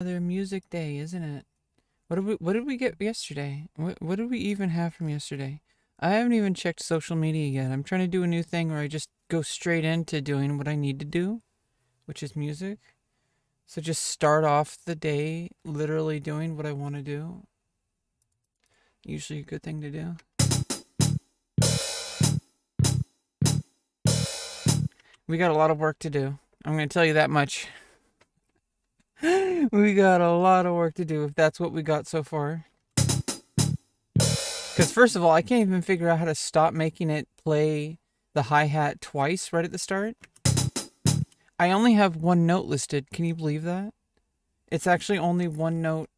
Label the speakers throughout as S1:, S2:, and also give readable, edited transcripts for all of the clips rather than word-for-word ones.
S1: Another music day, isn't it? What did we get yesterday? What did we even have from yesterday? I haven't even checked social media yet. I'm trying to do a new thing where I just go straight into doing what I need to do, which is music. So just start off the day literally doing what I want to do. Usually a good thing to do. We got a lot of work to do. I'm going to tell you that much. We got a lot of work to do if that's what we got so far. Because first of all, I can't even figure out how to stop making it play the hi-hat twice right at the start. I only have one note listed. Can you believe that? It's actually only one note.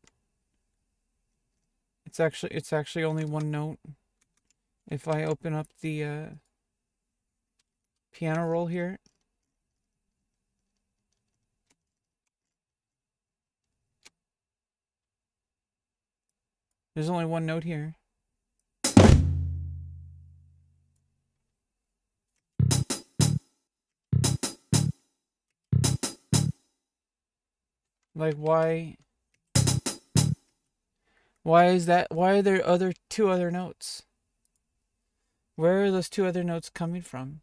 S1: It's actually only one note. If I open up the piano roll here. There's only one note here. Like, why is that? Why are there two other notes? Where are those two other notes coming from?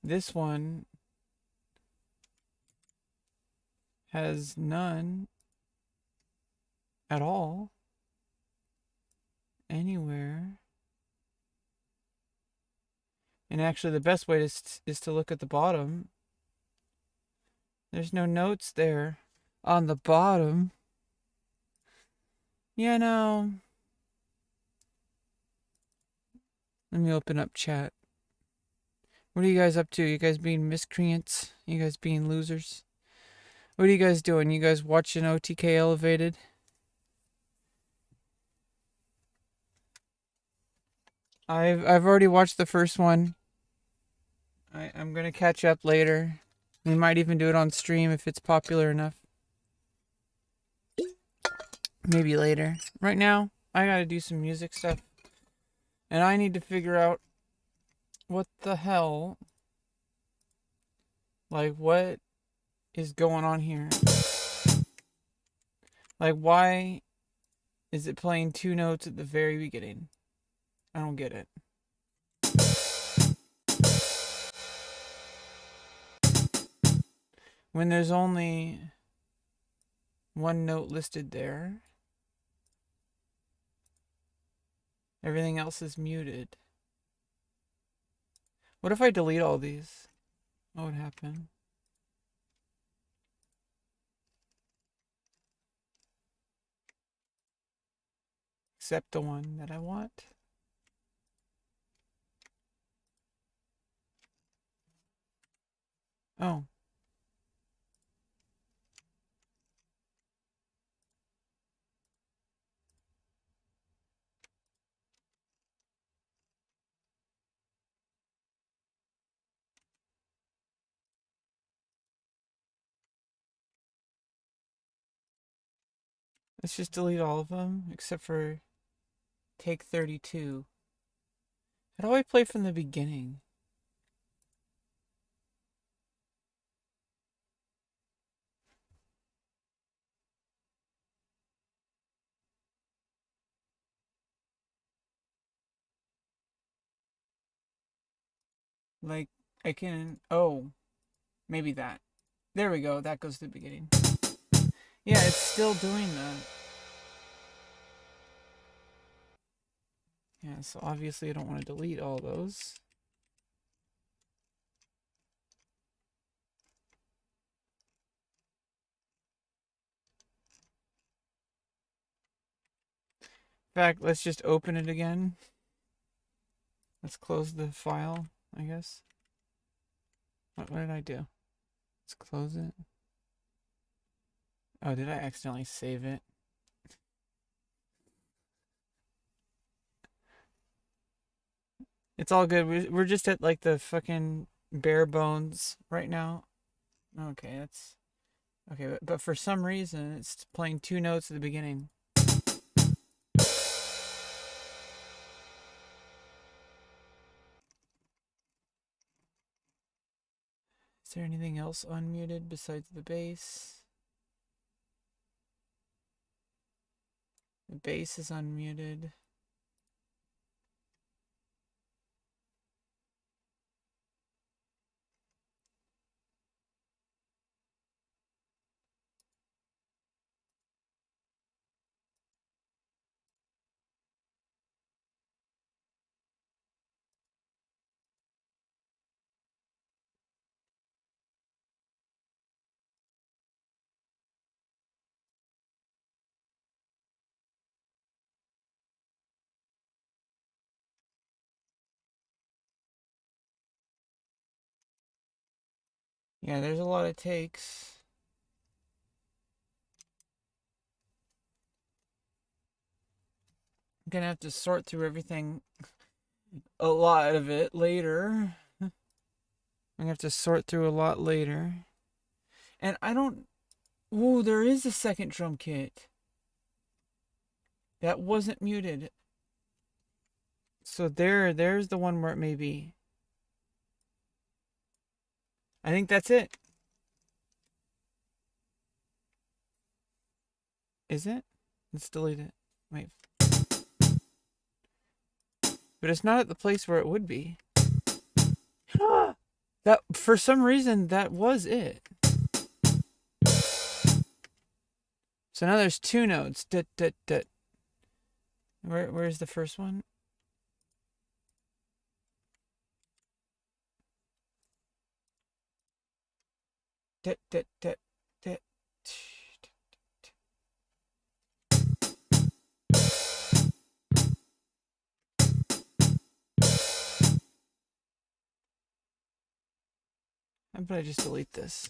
S1: This one has none at all anywhere. And actually the best way is to look at the bottom. There's no notes there on the bottom. Yeah, no. Let me open up chat. What are you guys up to? You guys being miscreants? You guys being losers? What are you guys doing? You guys watching OTK Elevated? I've already watched the first one. I'm gonna catch up later. We might even do it on stream if it's popular enough. Maybe later. Right now, I gotta do some music stuff. And I need to figure out what the hell, like, what is going on here? Like, why is it playing two notes at the very beginning? I don't get it. When there's only one note listed there. Everything else is muted. What if I delete all these? What would happen? Except the one that I want. Oh. Let's just delete all of them, except for take 32. How do I play from the beginning? Like, I can... Oh. Maybe that. There we go. That goes to the beginning. Yeah, it's still doing that. Yeah, so obviously I don't want to delete all those. In fact, let's just open it again. Let's close the file, I guess. What did I do? Let's close it. Oh, did I accidentally save it? It's all good. We're just at like the fucking bare bones right now. Okay, that's... Okay, but for some reason, it's playing two notes at the beginning. Is there anything else unmuted besides the bass? The bass is unmuted. Yeah, there's a lot of takes. I'm gonna have to sort through everything, a lot of it later. I'm gonna have to sort through a lot later. And I don't. Whoa, there is a second drum kit. That wasn't muted. So there's the one where it may be. I think that's it. Is it? Let's delete it. Wait. But it's not at the place where it would be. That, for some reason, that was it. So now there's two notes. Where's the first one? How about I just delete this?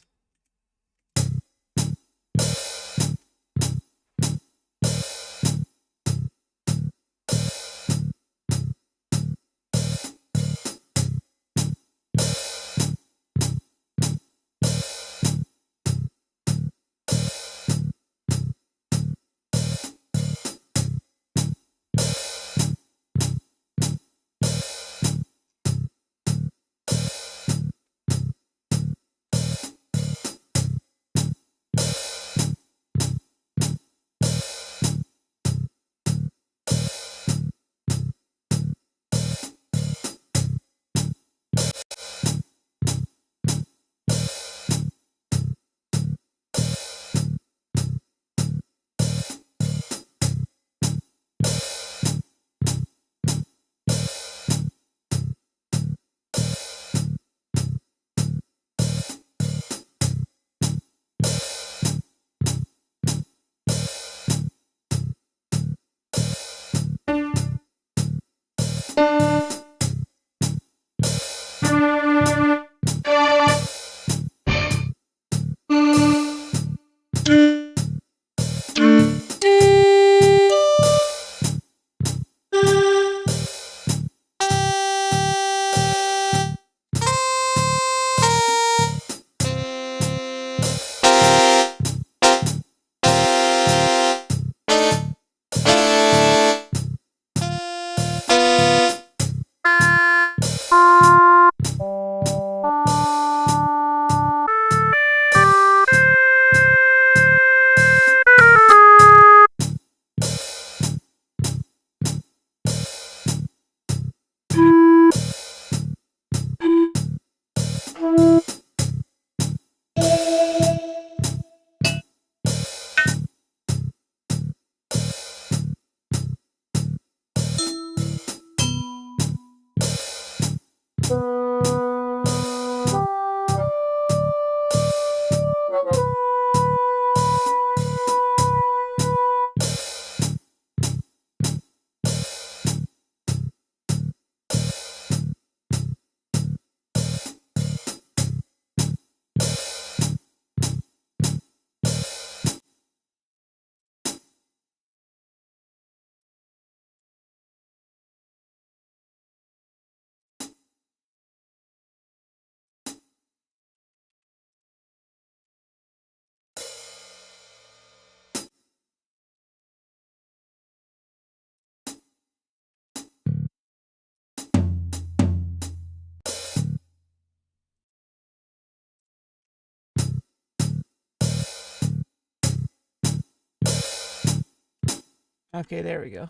S1: Okay, there we go.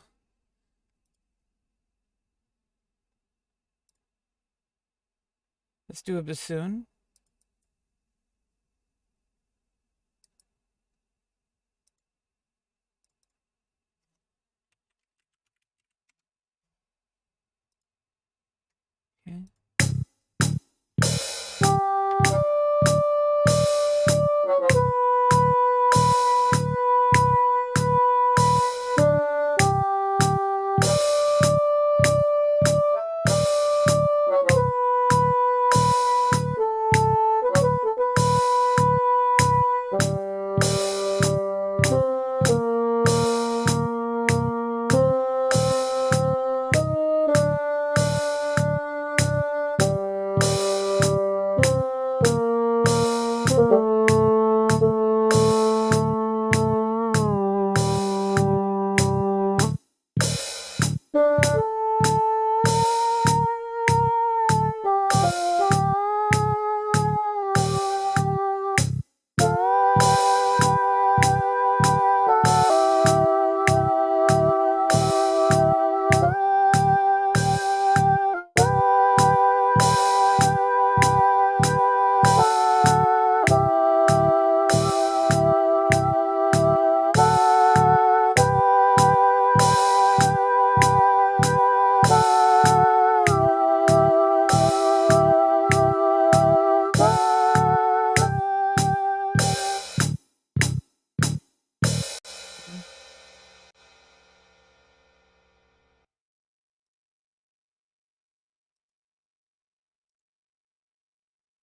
S1: Let's do a bassoon. Okay.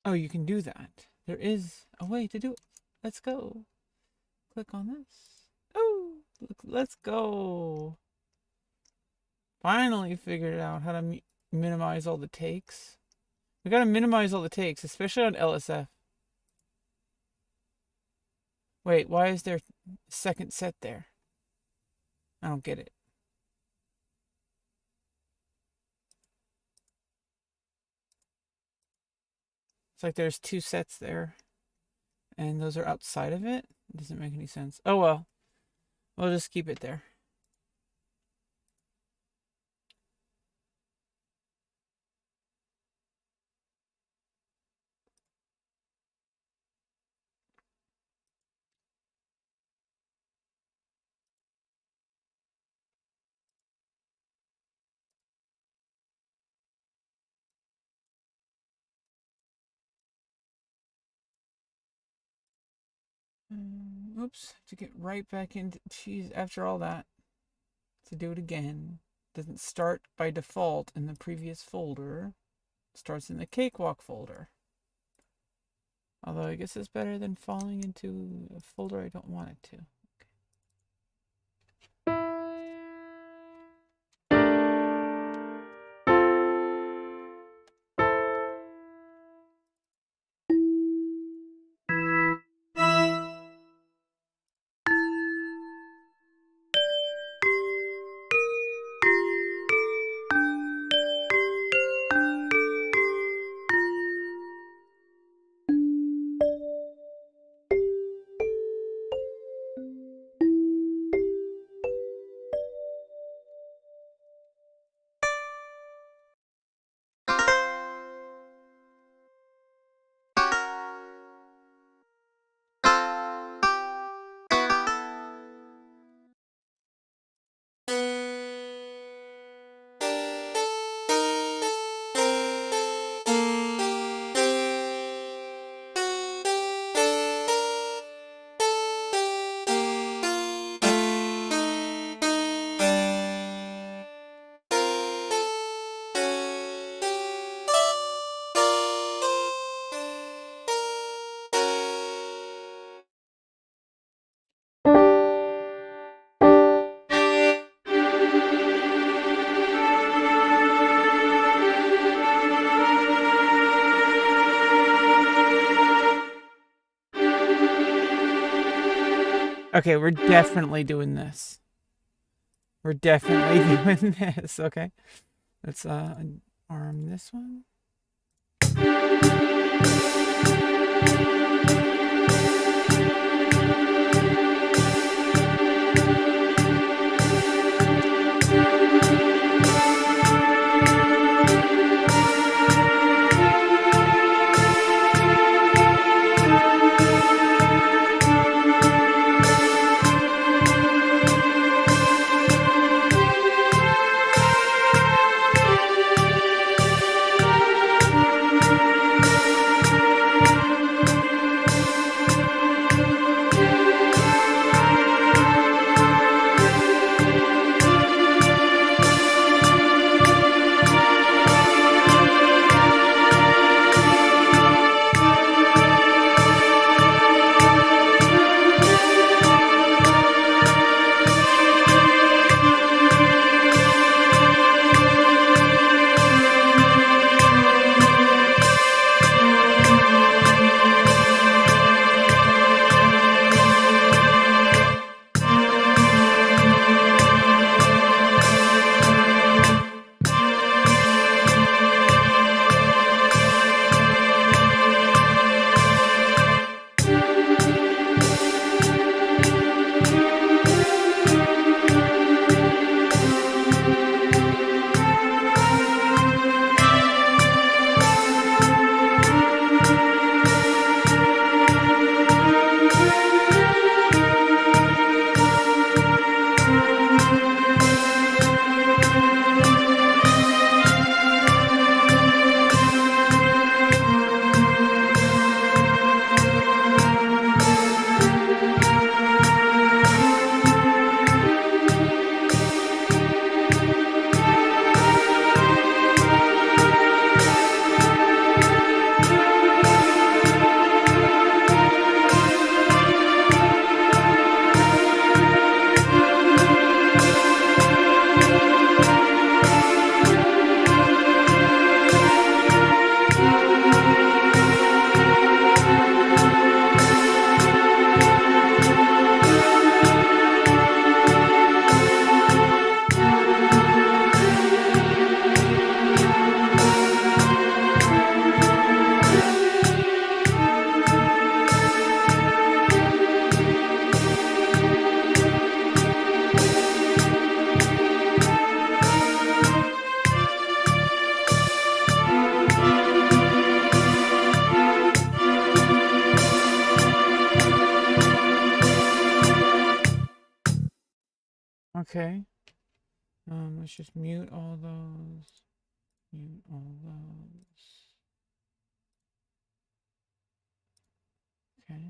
S1: Oh, you can do that. There is a way to do it. Let's go. Click on this. Oh, look, let's go. Finally figured out how to minimize all the takes. We gotta minimize all the takes, especially on LSF. Wait, why is there a second set there? I don't get it. It's like there's two sets there. And those are outside of it? It doesn't make any sense. Oh well. We'll just keep it there. Oops, to get right back into, geez, after all that, to do it again. Doesn't start by default in the previous folder. It starts in the Cakewalk folder. Although I guess it's better than falling into a folder I don't want it to. Okay, we're definitely doing this. We're definitely doing this, okay? Let's arm this one. Okay. Let's just mute all those. Mute all those. Okay.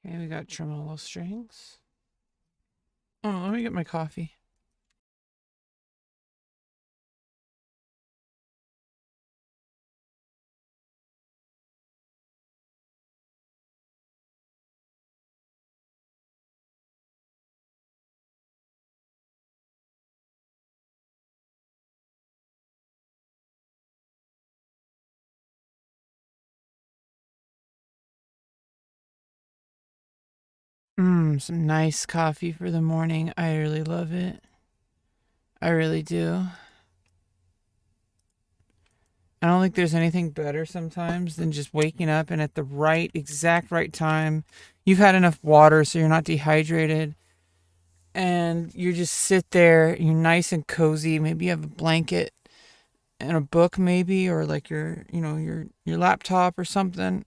S1: Okay, we got tremolo strings. Oh, let me get my coffee. Some nice coffee for the morning. I really love it. I really do. I don't think there's anything better sometimes than just waking up and at the exact right time, you've had enough water so you're not dehydrated. And you just sit there, you're nice and cozy. Maybe you have a blanket and a book maybe, or like your laptop or something.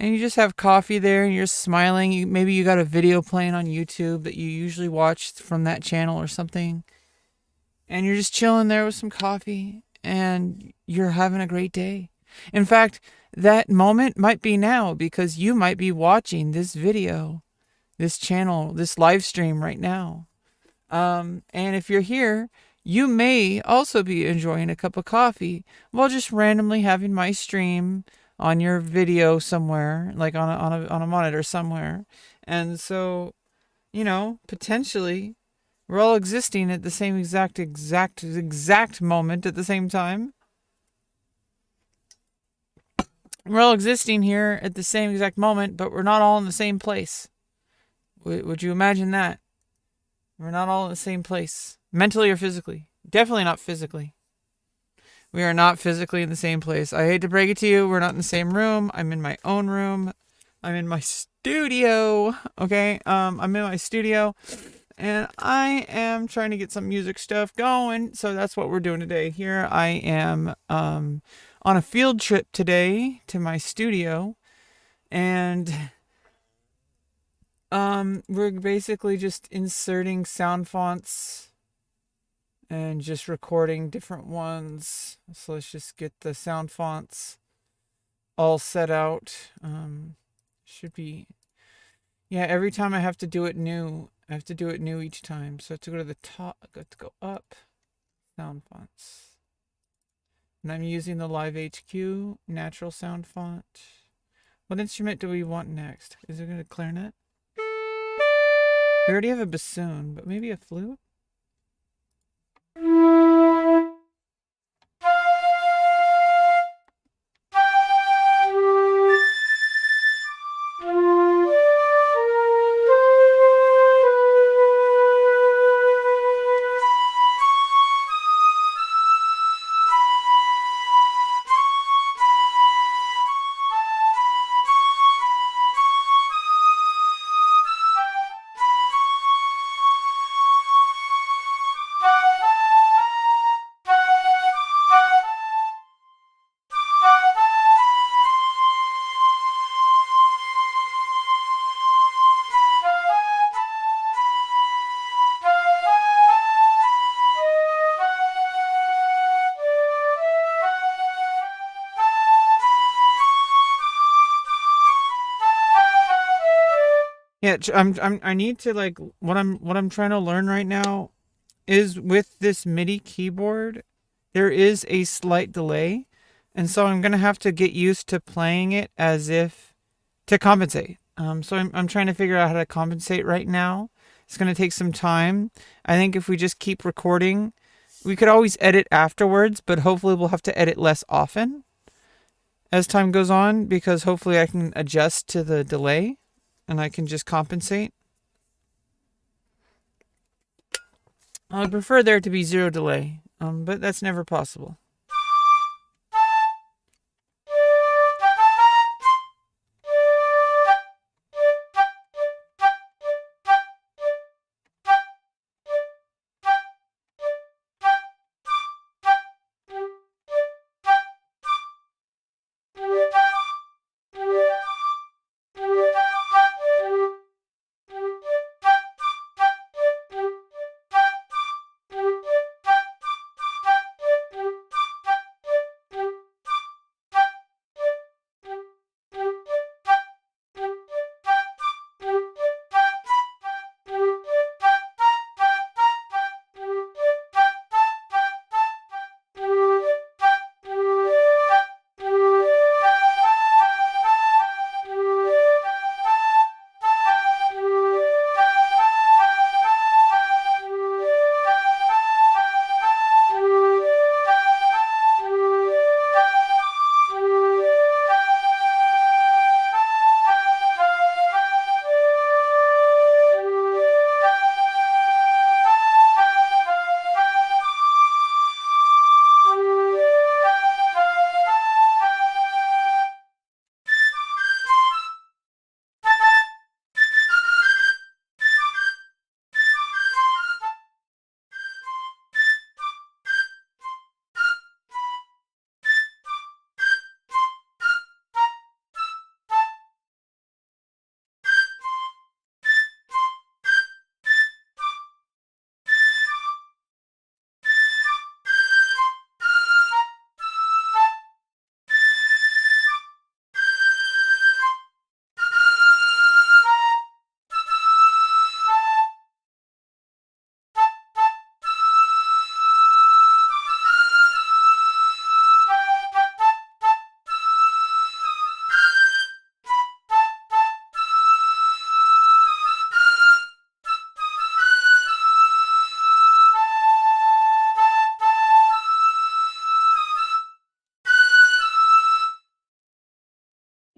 S1: And you just have coffee there and you're smiling. Maybe you got a video playing on YouTube that you usually watch from that channel or something. And you're just chilling there with some coffee and you're having a great day. In fact, that moment might be now because you might be watching this video, this channel, this live stream right now. And if you're here, you may also be enjoying a cup of coffee while just randomly having my stream on your video somewhere, like on a monitor somewhere. And so, potentially we're all existing at the same exact moment at the same time. We're all existing here at the same exact moment, but we're not all in the same place. Would you imagine that? We're not all in the same place, mentally or physically. Definitely not physically. We are not physically in the same place. I hate to break it to you, we're not in the same room. I'm in my own room. I'm in my studio. Okay, I'm in my studio, and I am trying to get some music stuff going. So that's what we're doing today. Here I am on a field trip today to my studio, and we're basically just inserting sound fonts and just recording different ones. So let's just get the sound fonts all set out. Should be, yeah, every time I have to do it new. I have to do it new each time. So I have to go to the top, I got to go up, sound fonts. And I'm using the Live HQ natural sound font. What instrument do we want next? Is it going to clarinet? We already have a bassoon, but maybe a flute? Yeah, I need to like what I'm trying to learn right now is with this MIDI keyboard, there is a slight delay, and so I'm gonna have to get used to playing it as if to compensate. So I'm trying to figure out how to compensate right now. It's gonna take some time. I think if we just keep recording, we could always edit afterwards, but hopefully we'll have to edit less often as time goes on because hopefully I can adjust to the delay and I can just compensate. I would prefer there to be zero delay, but that's never possible.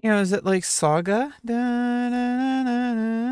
S1: You know, is it like Saga? Da, da, da, da, da.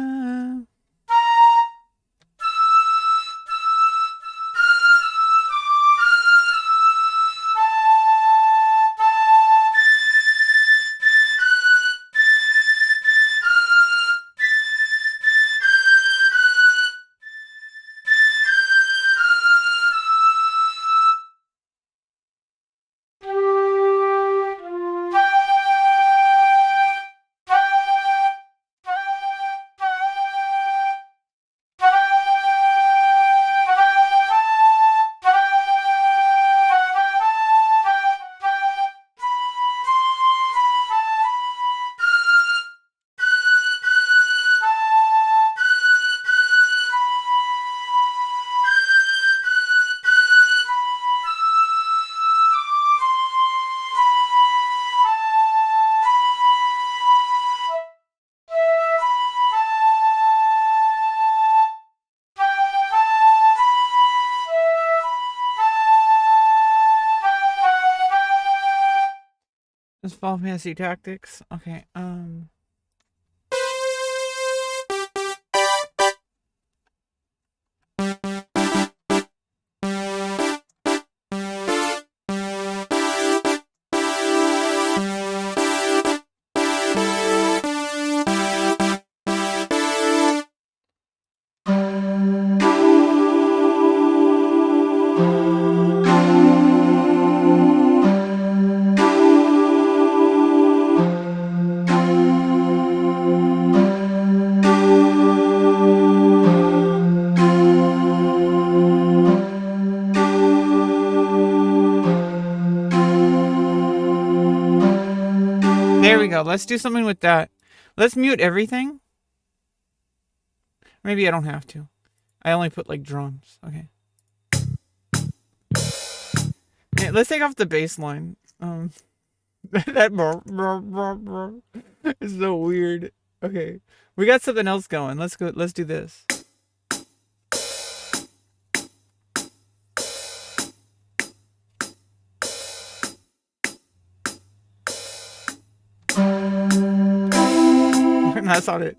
S1: It's Final Fantasy Tactics. Okay, there we go. Let's do something with that. Let's mute everything. Maybe I don't have to. I only put like drums. Okay. Hey, let's take off the bass line. That is so weird. Okay. We got something else going. Let's go. Let's do this. That's not it.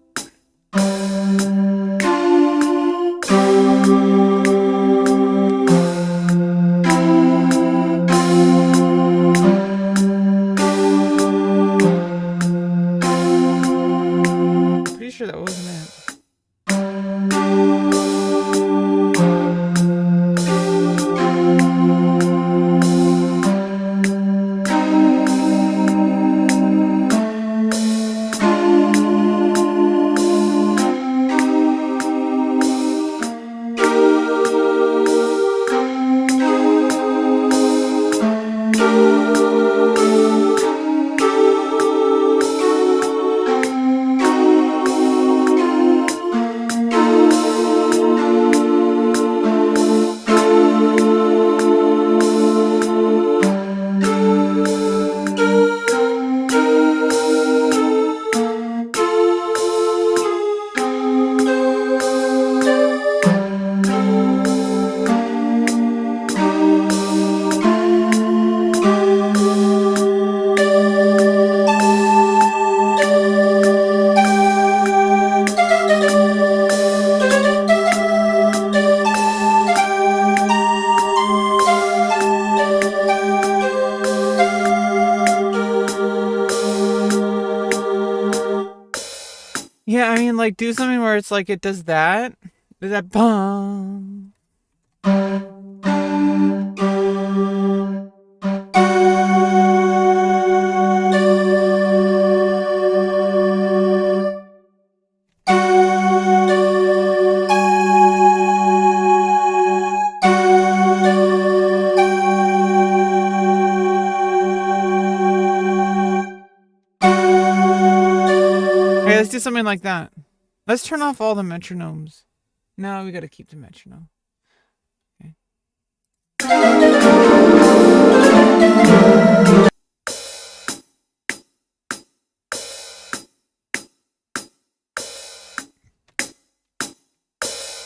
S1: Pretty sure that wasn't it. Yeah, I mean, like, do something where it's like it does that. Does that bong? Okay, let's do something like that. Let's turn off all the metronomes. No, we gotta keep the metronome. Okay.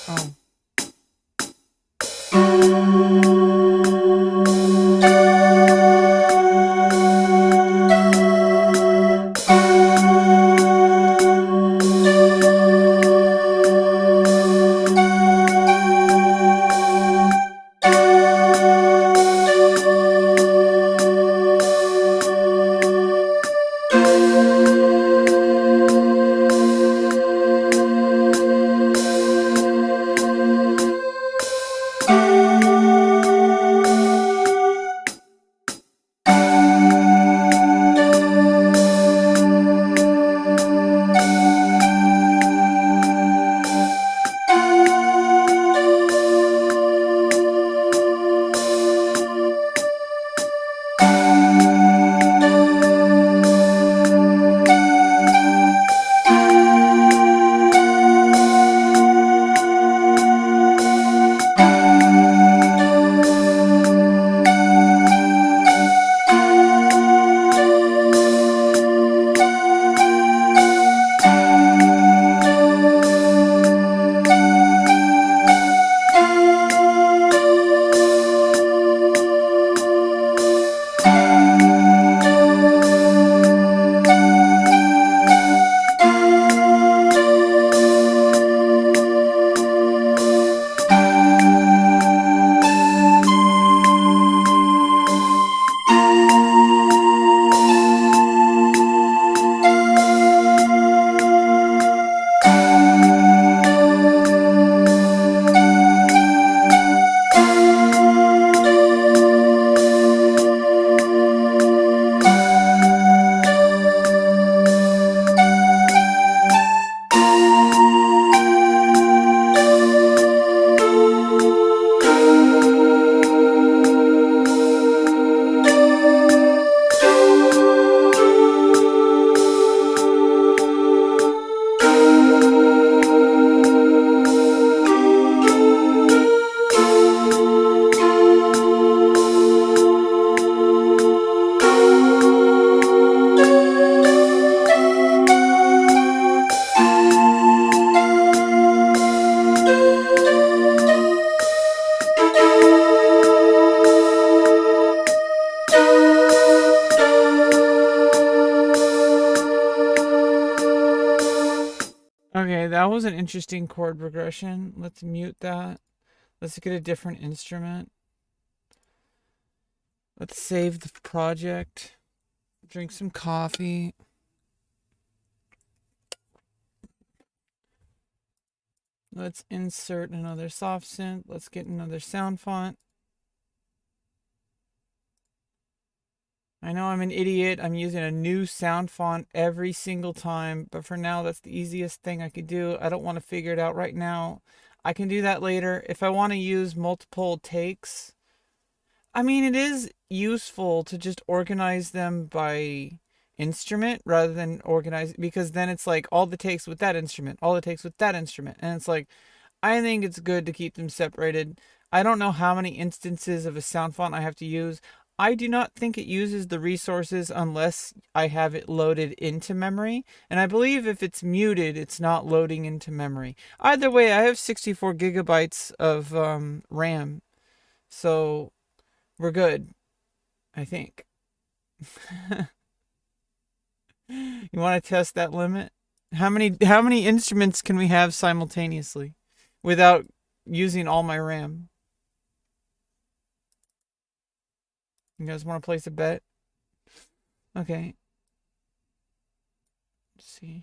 S1: Oh. was an interesting chord progression. Let's mute that. Let's get a different instrument. Let's save the project. Drink some coffee. Let's insert another soft synth. Let's get another sound font. I know I'm an idiot. I'm using a new sound font every single time, but for now, that's the easiest thing I could do. I don't want to figure it out right now. I can do that later. If I want to use multiple takes, I mean, it is useful to just organize them by instrument rather than organize, because then it's like all the takes with that instrument, all the takes with that instrument. And it's like, I think it's good to keep them separated. I don't know how many instances of a sound font I have to use. I do not think it uses the resources unless I have it loaded into memory. And I believe if it's muted, it's not loading into memory. Either way, I have 64 gigabytes of RAM. So we're good, I think. You want to test that limit? How many instruments can we have simultaneously without using all my RAM? You guys want to place a bet? Okay. Let's see.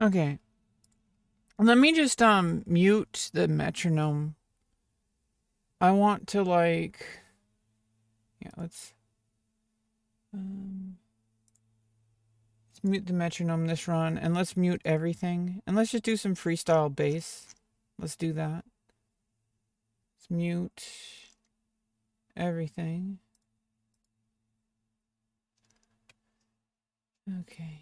S1: Okay. Let me just mute the metronome. I want to like, yeah, let's mute the metronome this run, and let's mute everything, and let's just do some freestyle bass. Let's do that. Let's mute everything. Okay.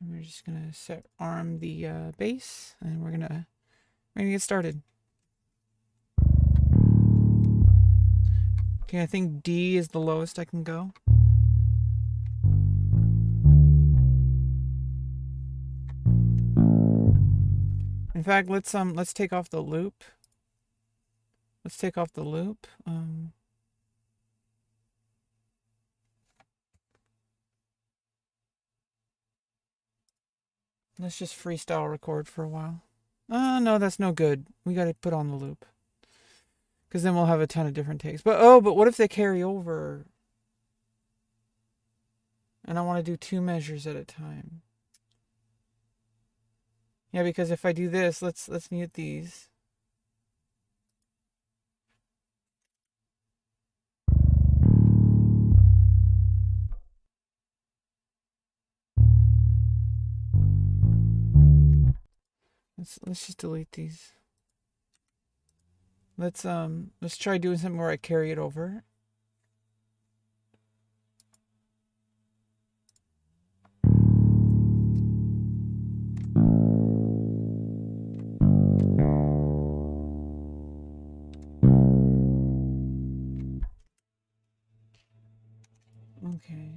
S1: And we're just gonna set arm the bass, and we're gonna get started. Okay, I think D is the lowest I can go. In fact, let's take off the loop. Let's take off the loop. Let's just freestyle record for a while. No, that's no good. We gotta put on the loop. Because then we'll have a ton of different takes. But what if they carry over? And I want to do 2 measures at a time. Yeah, because if I do this, let's mute these. Let's just delete these. Let's try doing something where I carry it over. Okay.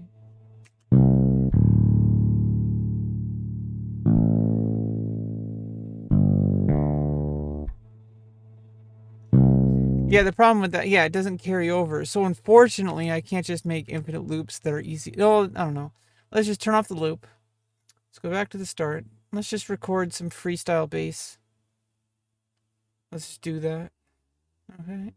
S1: Yeah, the problem with that, yeah, it doesn't carry over. So unfortunately, I can't just make infinite loops that are easy. Oh, I don't know. Let's just turn off the loop. Let's go back to the start. Let's just record some freestyle bass. Let's just do that. Okay.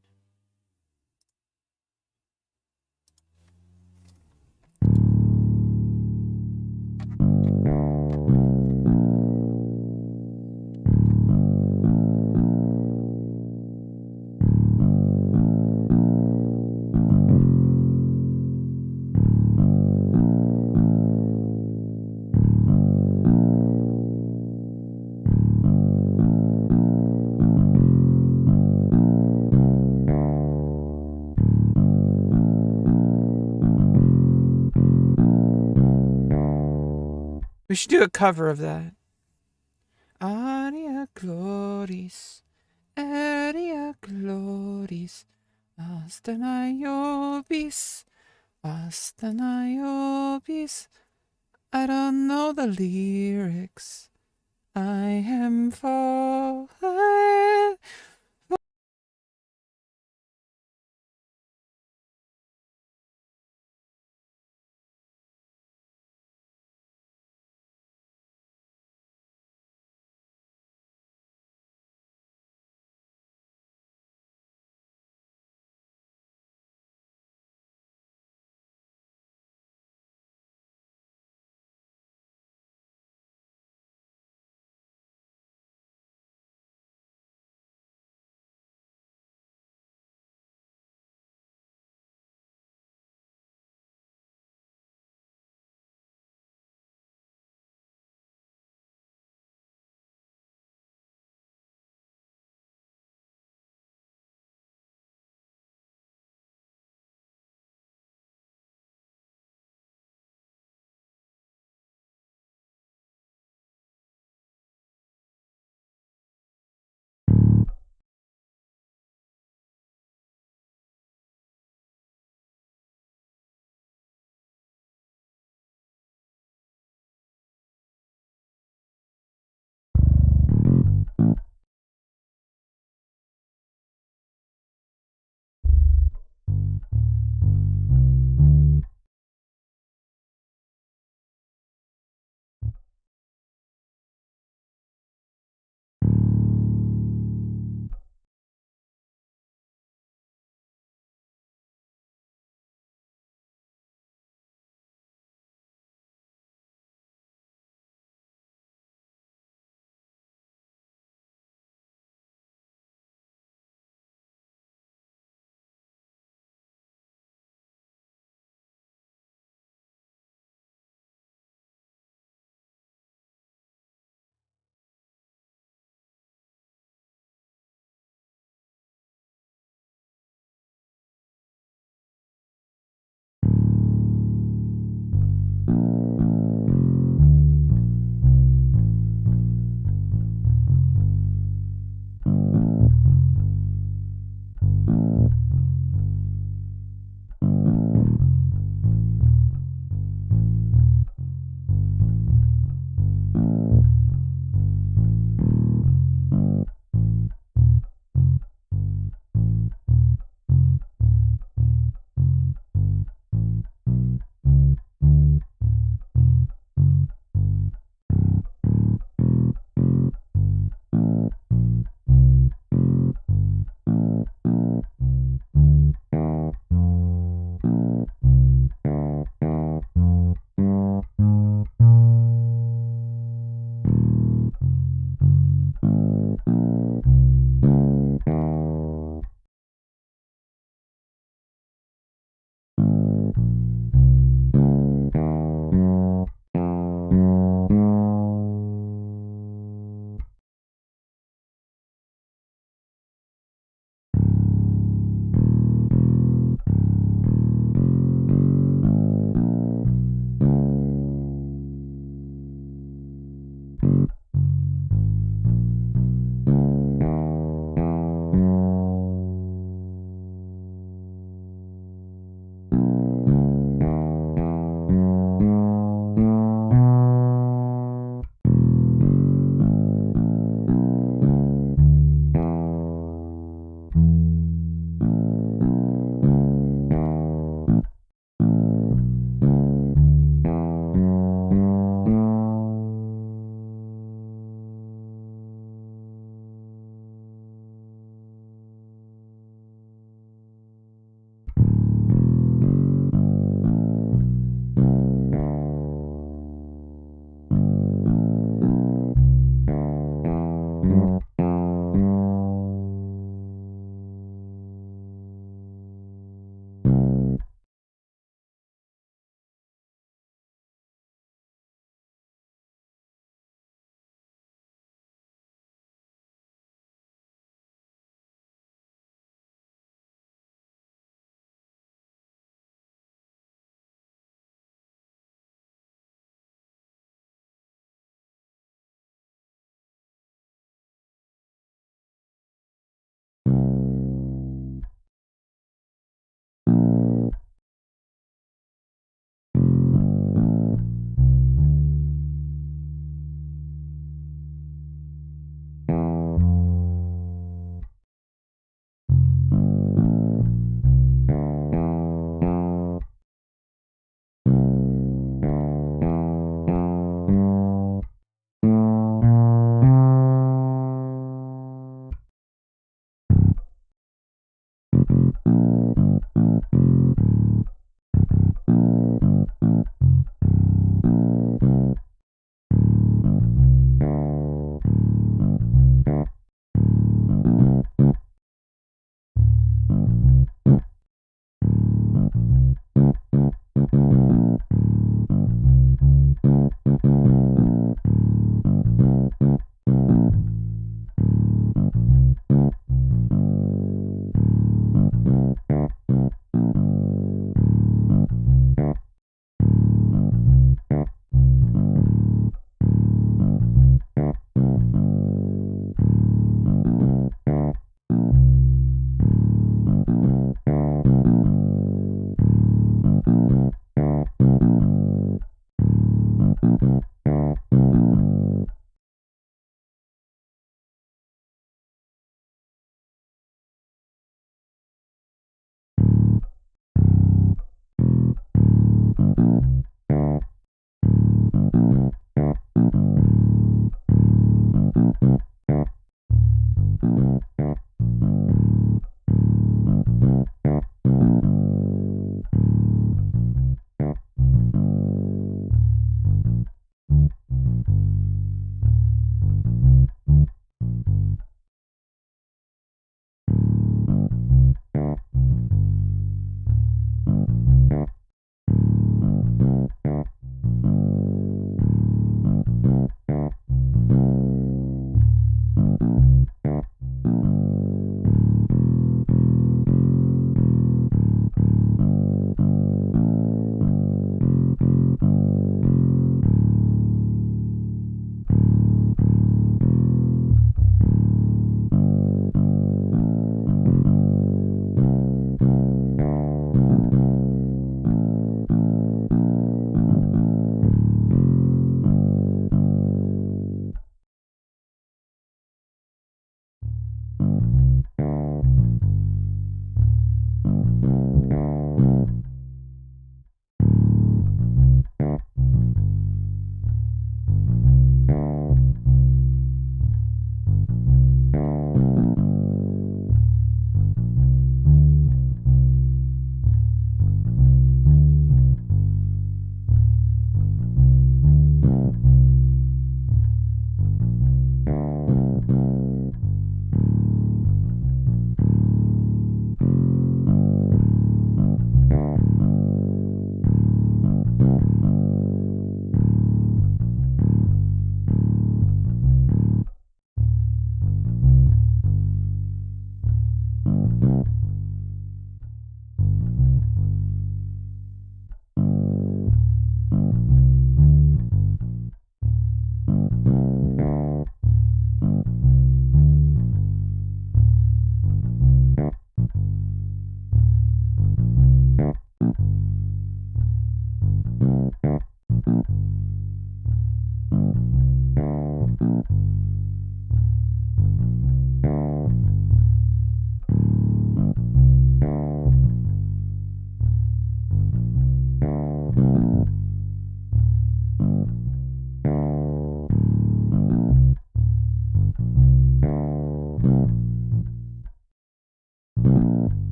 S1: We should do a cover of that. Aria gloris, aria gloris, Astanaiobis, Astanaiobis. I don't know the lyrics. I am falling.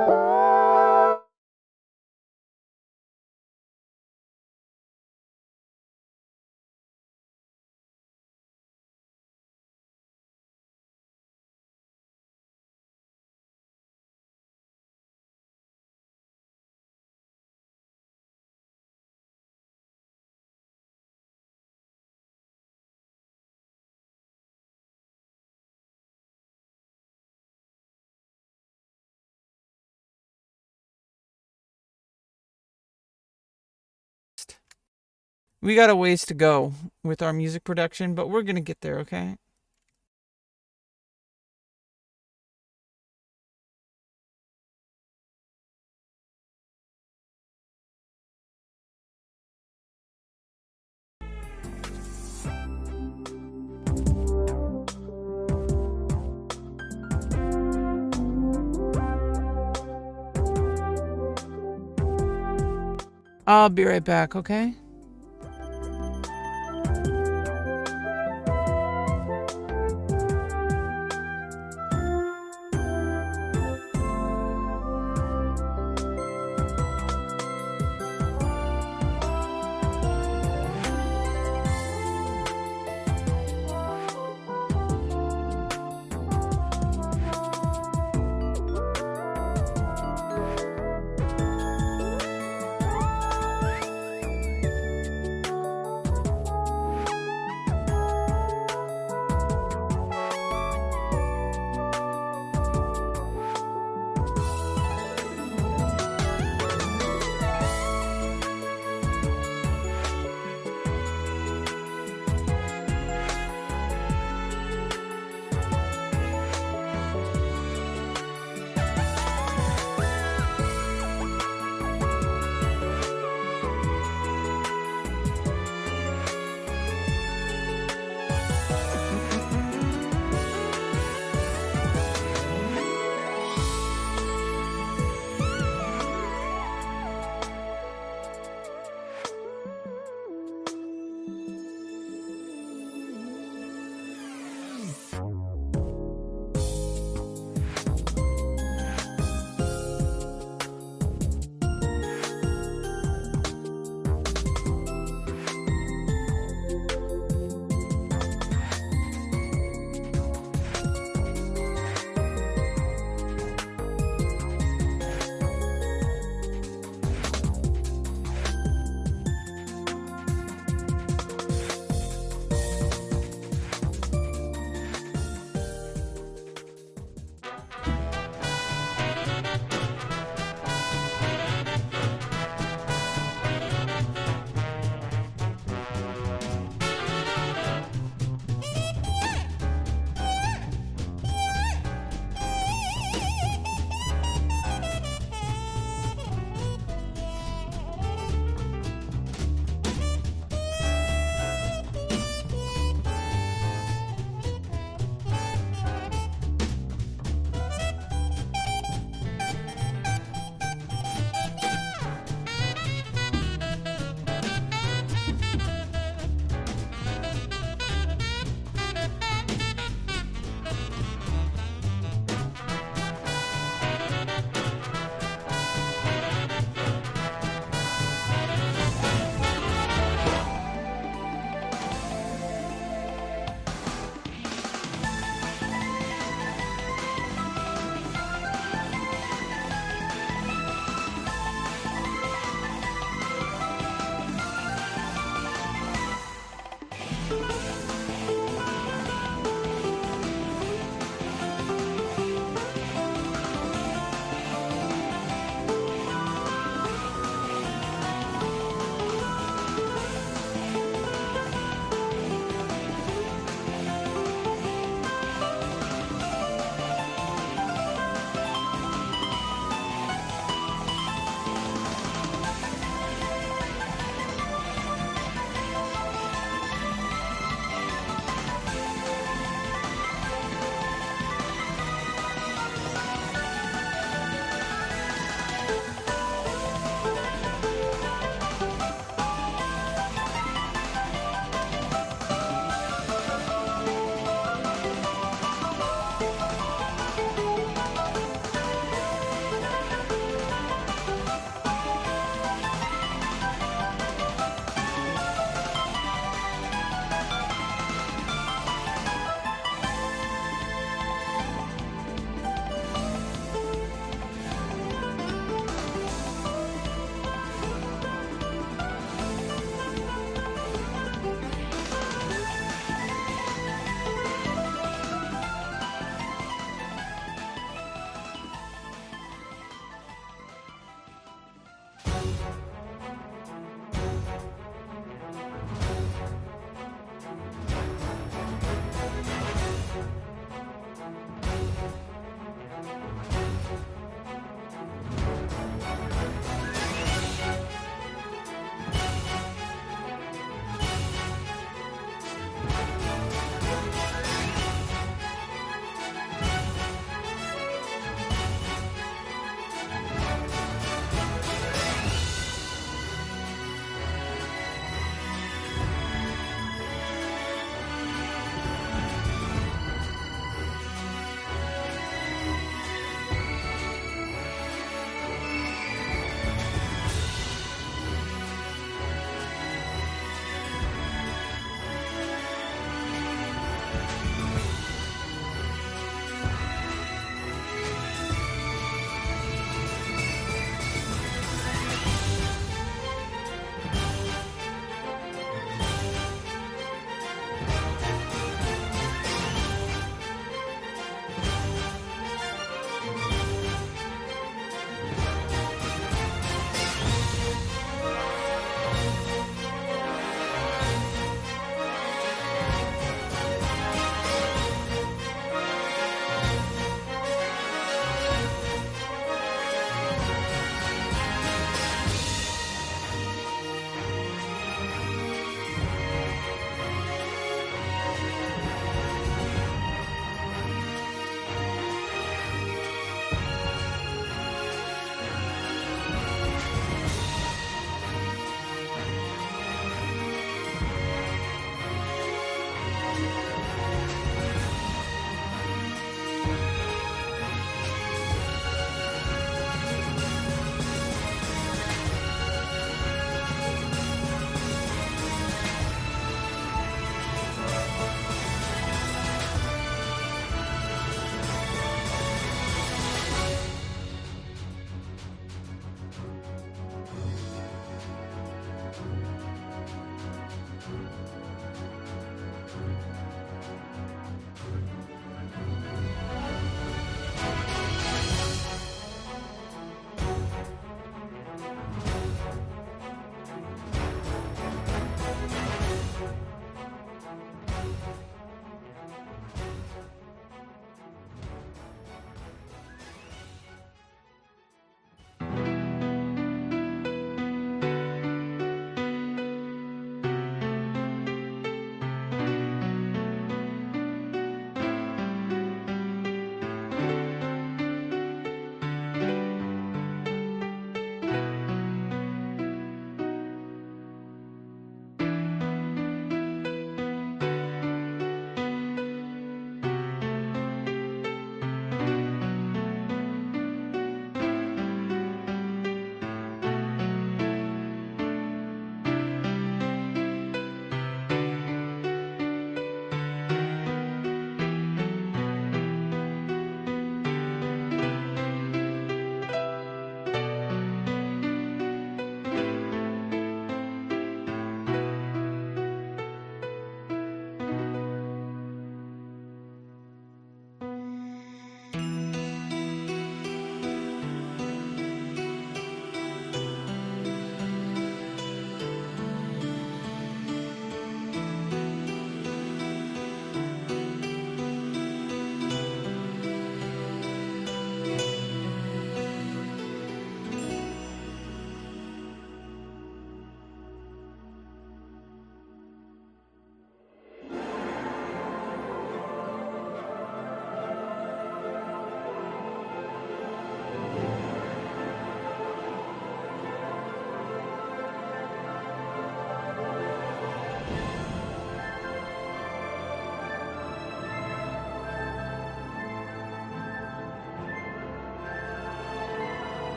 S1: We got a ways to go with our music production, but we're gonna get there, okay? I'll be right back, okay?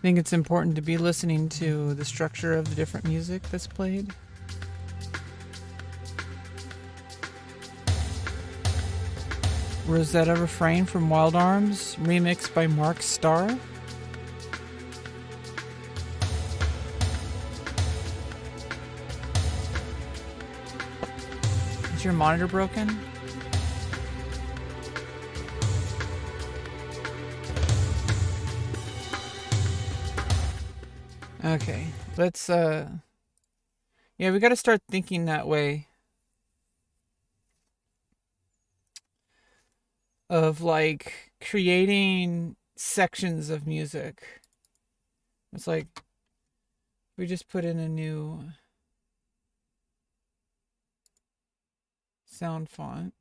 S1: think it's important to be listening to the structure of the different music that's played. Rosetta Refrain from Wild Arms, remixed by Mark Starr. Is your monitor broken? Okay, let's, yeah, we gotta start thinking that way. Of, like, creating sections of music. It's like, we just put in a new sound font.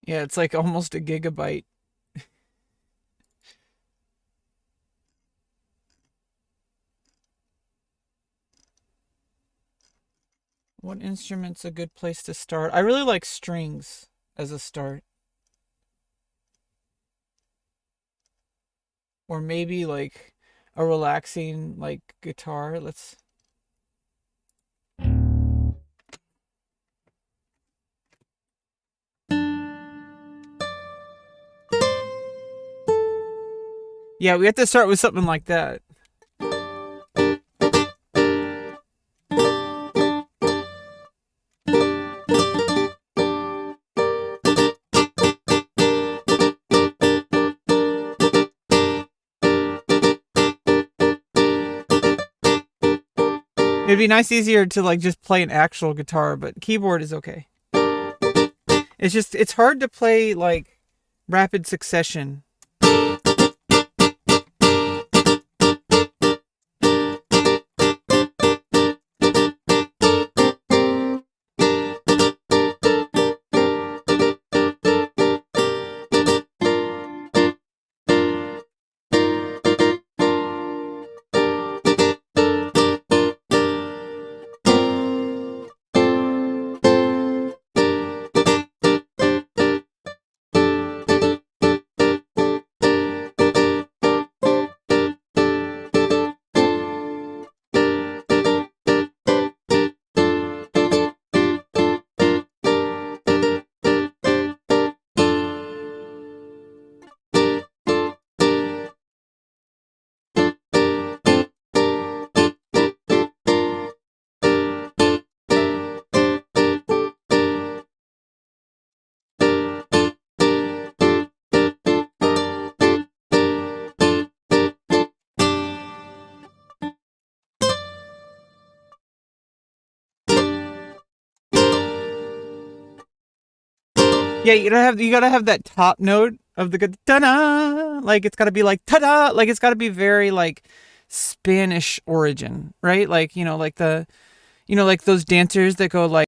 S1: Yeah, it's like almost a gigabyte. What instrument's a good place to start? I really like strings as a start. Or maybe like a relaxing like guitar. Let's Yeah, we have to start with something like that. It'd be nice easier to like just play an actual guitar, but keyboard is okay. It's just it's hard to play like rapid succession. Yeah, you gotta have that top note of the good ta-da. Like it's gotta be like ta-da. Like it's gotta be very like Spanish origin, right? Like, like like those dancers that go like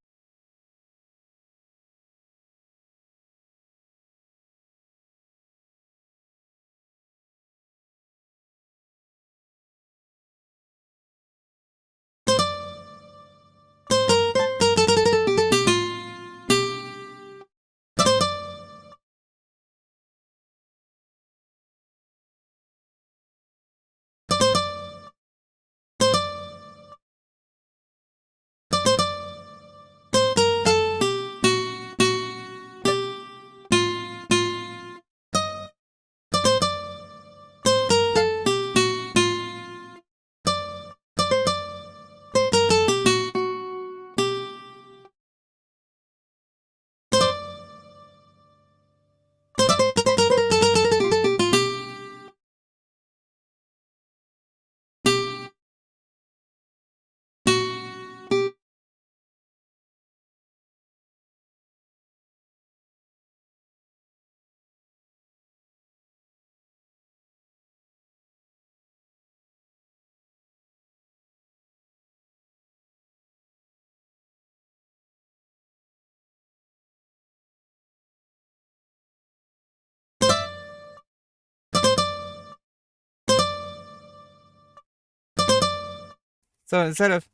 S1: So instead of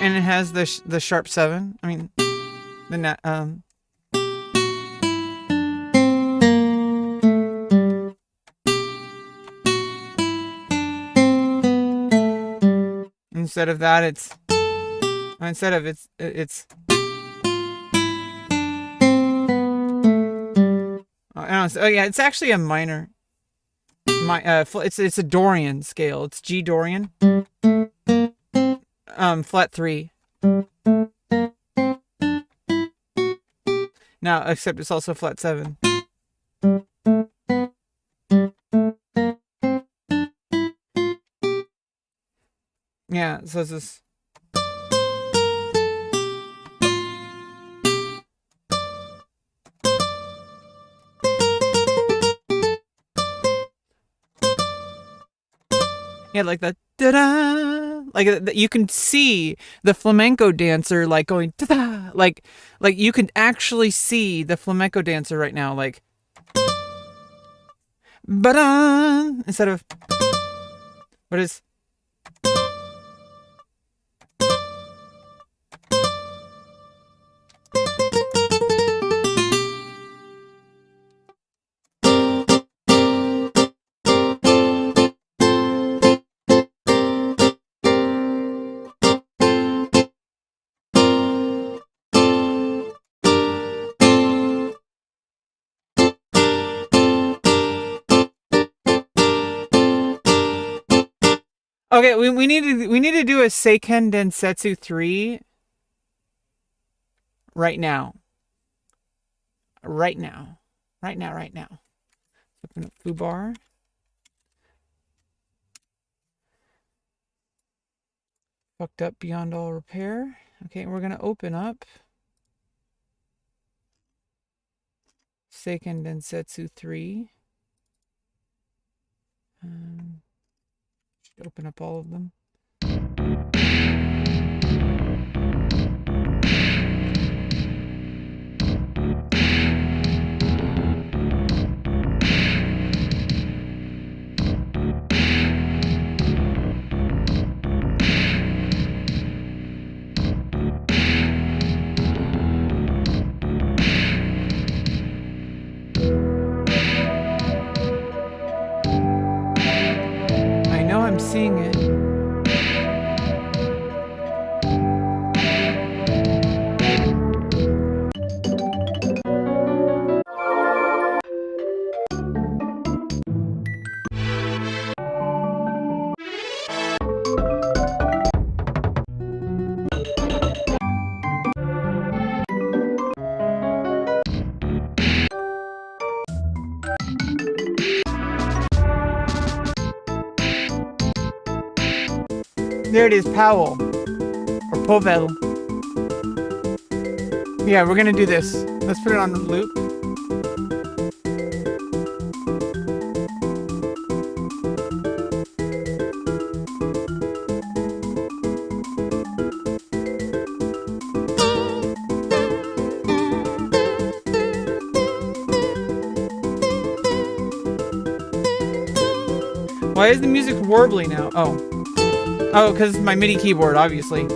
S1: and it has the sharp 7. I mean the instead of that it's oh yeah, it's actually a minor. It's a Dorian scale. It's G Dorian. Flat 3. Now, except it's also flat 7. Yeah, so it's this. Yeah, like that. Da-da! Like you can see the flamenco dancer like going da-da! Like you can actually see the flamenco dancer right now, like ba-da! Instead of what is. Okay, we need to do a Seiken Densetsu 3 right now. Right now. Open up Fubar. Fucked up beyond all repair. Okay, we're gonna open up Seiken Densetsu 3. Open up all of them. Seeing it. There it is, Powell. Or Povel. Yeah, we're gonna do this. Let's put it on the loop. Why is the music warbly now? Oh, because it's my MIDI keyboard, obviously.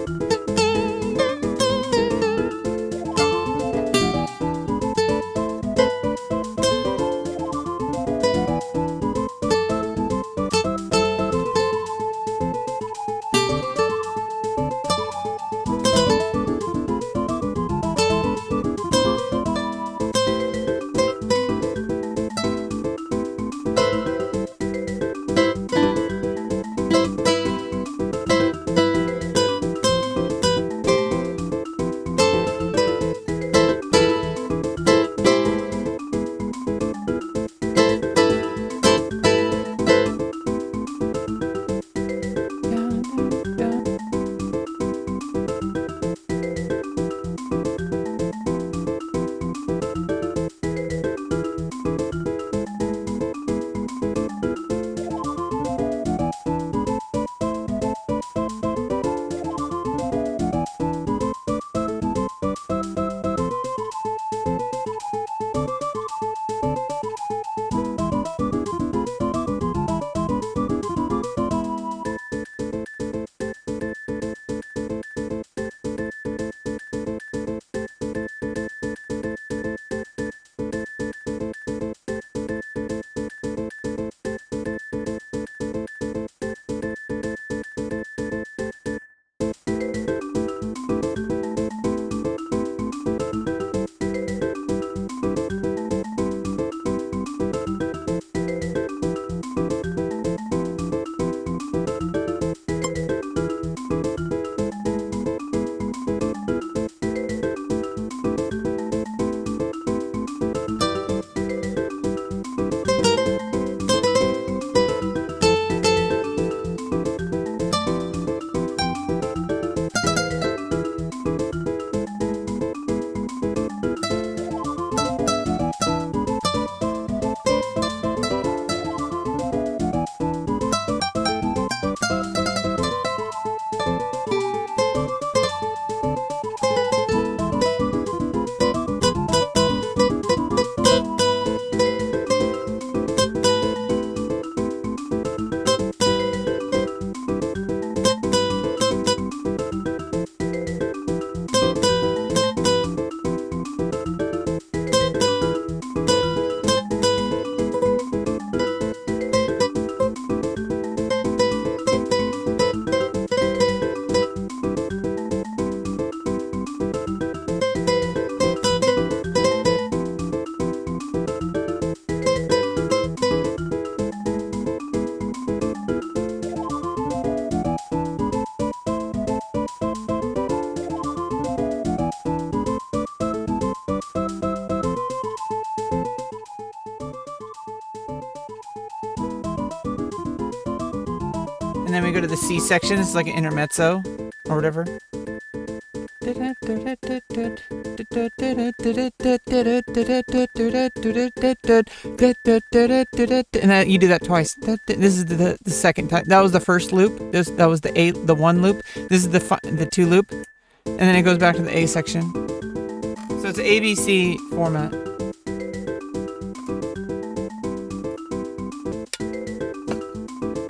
S1: And then we go to the C section. It's like an intermezzo or whatever. And you do that twice. This is the second time. That was the first loop. That was the one loop. This is the two loop, and then it goes back to the A section. So it's ABC format.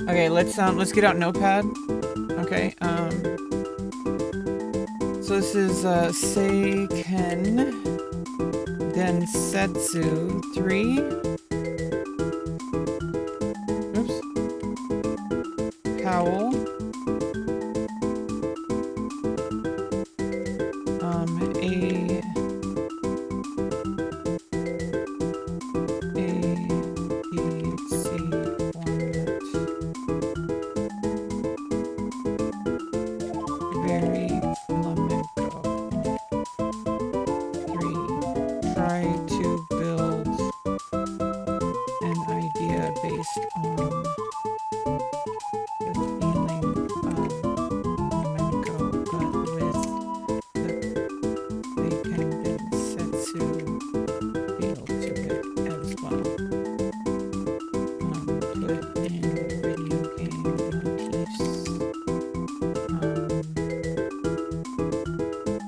S1: Okay, let's get out Notepad. Okay, so this is Seiken Densetsu 3. Oops. Cowl.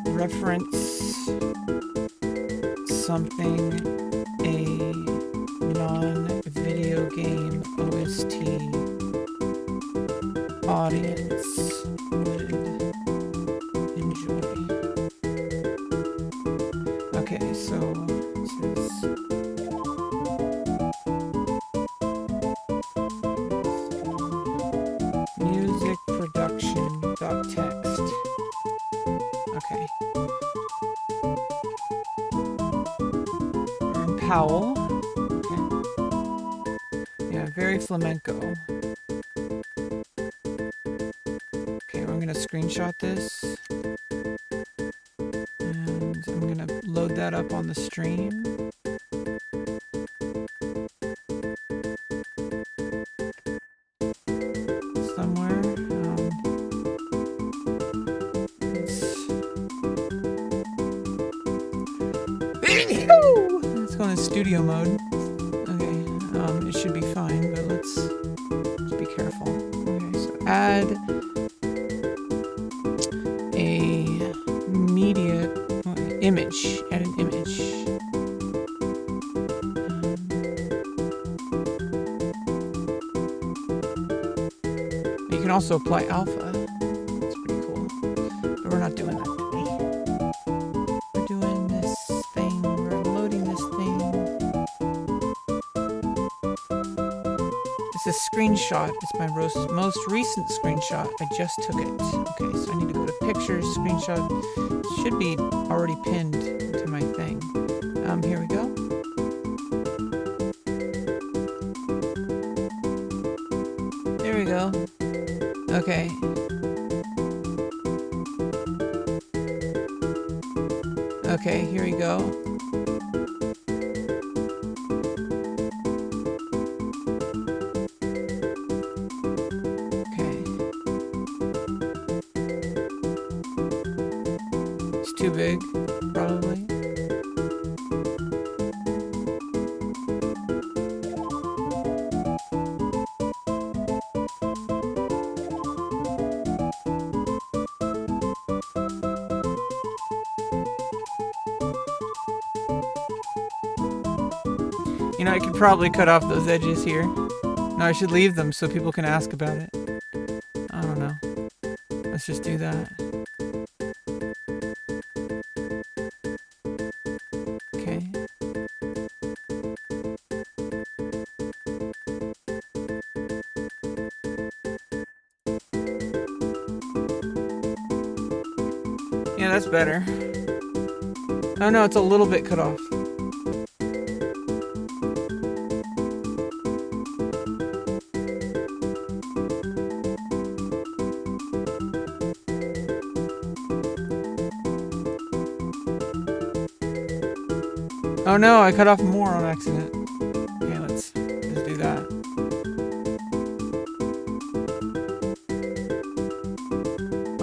S1: Reference something a non-video game OST audience would enjoy. Okay, so this is music production.txt. Okay. Powell. Okay. Yeah, very flamenco. Okay, I'm gonna screenshot this. And I'm gonna load that up on the stream. Somewhere. Let's go in studio mode. Okay, it should be fine, but let's be careful. Okay, so add a media image. Add an image. You can also apply alpha. That's pretty cool. But we're not doing that today. We're doing this thing. We're loading this thing. It's a screenshot. It's my most recent screenshot. I just took it. Okay, so I need to go to pictures, screenshot. It should be already pinned to my thing. Here we go. There we go. Okay. Okay, here we go. Okay. It's too big, probably. You know, I could probably cut off those edges here. No, I should leave them so people can ask about it. I don't know. Let's just do that. Okay. Yeah, that's better. Oh no, it's a little bit cut off. Oh no, I cut off more on accident. Okay, let's do that.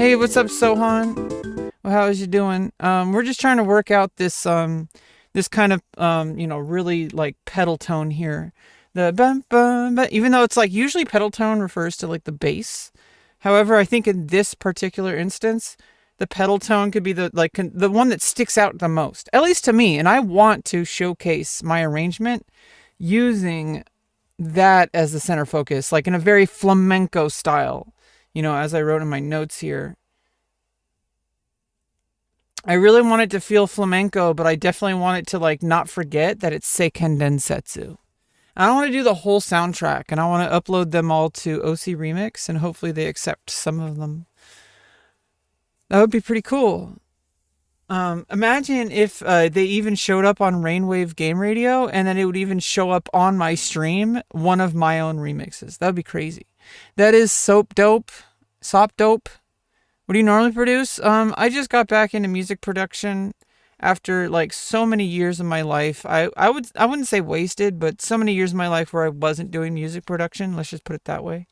S1: Hey, what's up, Sohan? Well, how is you doing? We're just trying to work out this this kind of really like pedal tone here. The bum bum, but even though it's like usually pedal tone refers to like the bass. However, I think in this particular instance, the pedal tone could be the one that sticks out the most, at least to me. And I want to showcase my arrangement using that as the center focus, like in a very flamenco style. As I wrote in my notes here. I really want it to feel flamenco, but I definitely want it to like not forget that it's Seiken Densetsu. I don't want to do the whole soundtrack, and I want to upload them all to OC Remix, and hopefully they accept some of them. That would be pretty cool. Imagine if they even showed up on Rainwave Game Radio, and then it would even show up on my stream, one of my own remixes. That would be crazy. That is Sop Dope. What do you normally produce? I just got back into music production after like so many years of my life. I wouldn't say wasted, but so many years of my life where I wasn't doing music production. Let's just put it that way.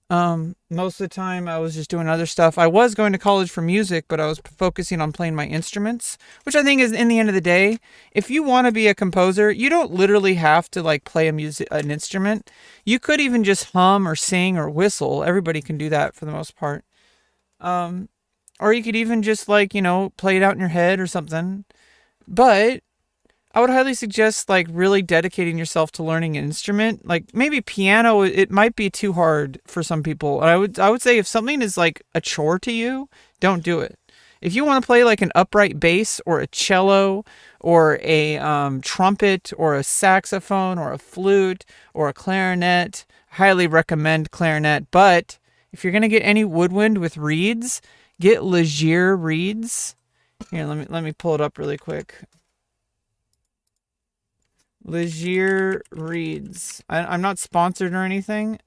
S1: Most of the time I was just doing other stuff. I was going to college for music, but I was focusing on playing my instruments, which I think is, in the end of the day, if you want to be a composer, you don't literally have to like play an instrument. You could even just hum or sing or whistle. Everybody can do that for the most part. Or you could even just like, play it out in your head or something. But I would highly suggest like really dedicating yourself to learning an instrument. Like maybe piano, it might be too hard for some people. And I would say if something is like a chore to you, don't do it. If you want to play like an upright bass or a cello or a trumpet or a saxophone or a flute or a clarinet, highly recommend clarinet. But if you're going to get any woodwind with reeds, get Leger reeds. Here, let me pull it up really quick. Leger reeds. I'm not sponsored or anything,